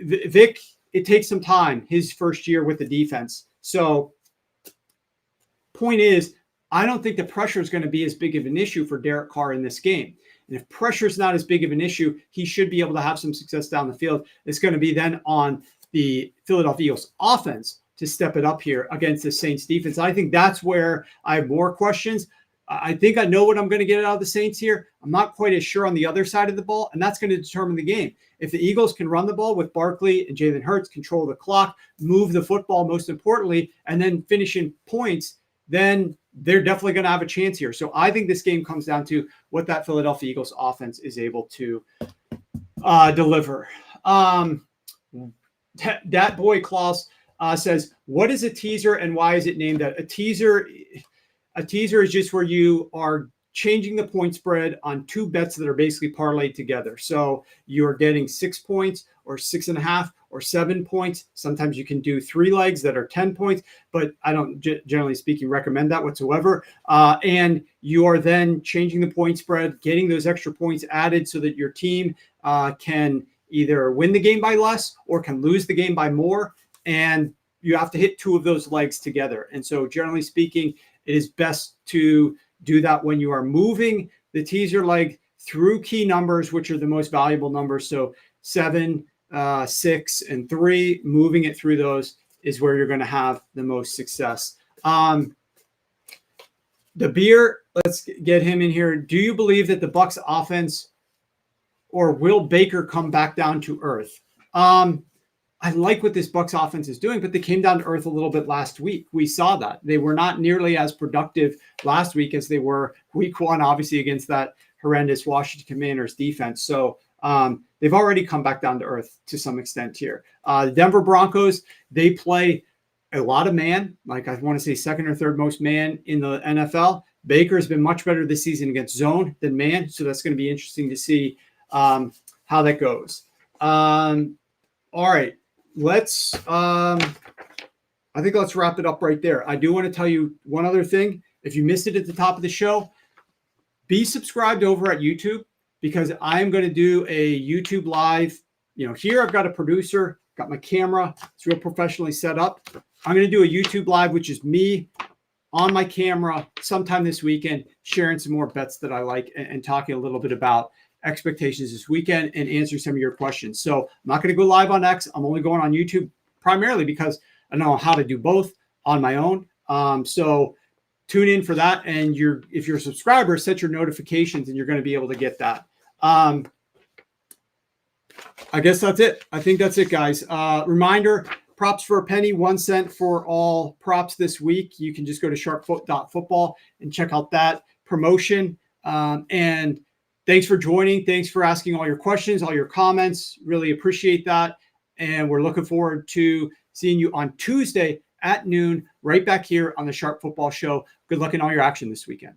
Vic, it takes some time, his first year with the defense. So point is, I don't think the pressure is going to be as big of an issue for Derek Carr in this game. And if pressure is not as big of an issue, he should be able to have some success down the field. It's going to be then on the Philadelphia Eagles offense to step it up here against the Saints defense. I think that's where I have more questions. I think I know what I'm going to get out of the Saints here. I'm not quite as sure on the other side of the ball, and that's going to determine the game. If the Eagles can run the ball with Barkley and Jalen Hurts, control the clock, move the football most importantly, and then finish in points, then they're definitely going to have a chance here. So I think this game comes down to what that Philadelphia Eagles offense is able to deliver. That boy Klaus says, what is a teaser and why is it named that? A teaser is just where you are changing the point spread on 2 bets that are basically parlayed together. So you're getting 6 points or 6.5 or 7 points. Sometimes you can do 3 legs that are 10 points, but I don't, generally speaking, recommend that whatsoever. And you are then changing the point spread, getting those extra points added so that your team can either win the game by less or can lose the game by more. And you have to hit 2 of those legs together. And so generally speaking, it is best to do that when you are moving the teaser leg through key numbers, which are the most valuable numbers. So 7, 6, and 3, moving it through those is where you're going to have the most success. The beer, let's get him in here. Do you believe that the Bucs offense, or will Baker come back down to earth? I like what this Bucs offense is doing, but they came down to earth a little bit last week. We saw that. They were not nearly as productive last week as they were week 1, obviously, against that horrendous Washington Commanders defense. So they've already come back down to earth to some extent here. The Denver Broncos, they play a lot of man, like I want to say 2nd or 3rd most man in the NFL. Baker has been much better this season against zone than man. So that's going to be interesting to see how that goes. All right. Let's wrap it up right there. I do want to tell you one other thing. If you missed it at the top of the show, be subscribed over at YouTube, because I am going to do a YouTube live. Here I've got a producer, got my camera. It's real professionally set up. I'm going to do a YouTube live, which is me on my camera sometime this weekend, sharing some more bets that I like and talking a little bit about expectations this weekend and answer some of your questions. So I'm not going to go live on X. I'm only going on YouTube primarily because I know how to do both on my own. So tune in for that. And if you're a subscriber, set your notifications and you're going to be able to get that. I guess that's it. I think that's it, guys. Reminder, props for a penny, 1 cent for all props this week. You can just go to sharpfoot.football and check out that promotion. And Thanks for joining. Thanks for asking all your questions, all your comments. Really appreciate that. And we're looking forward to seeing you on Tuesday at noon, right back here on the Sharp Football Show. Good luck in all your action this weekend.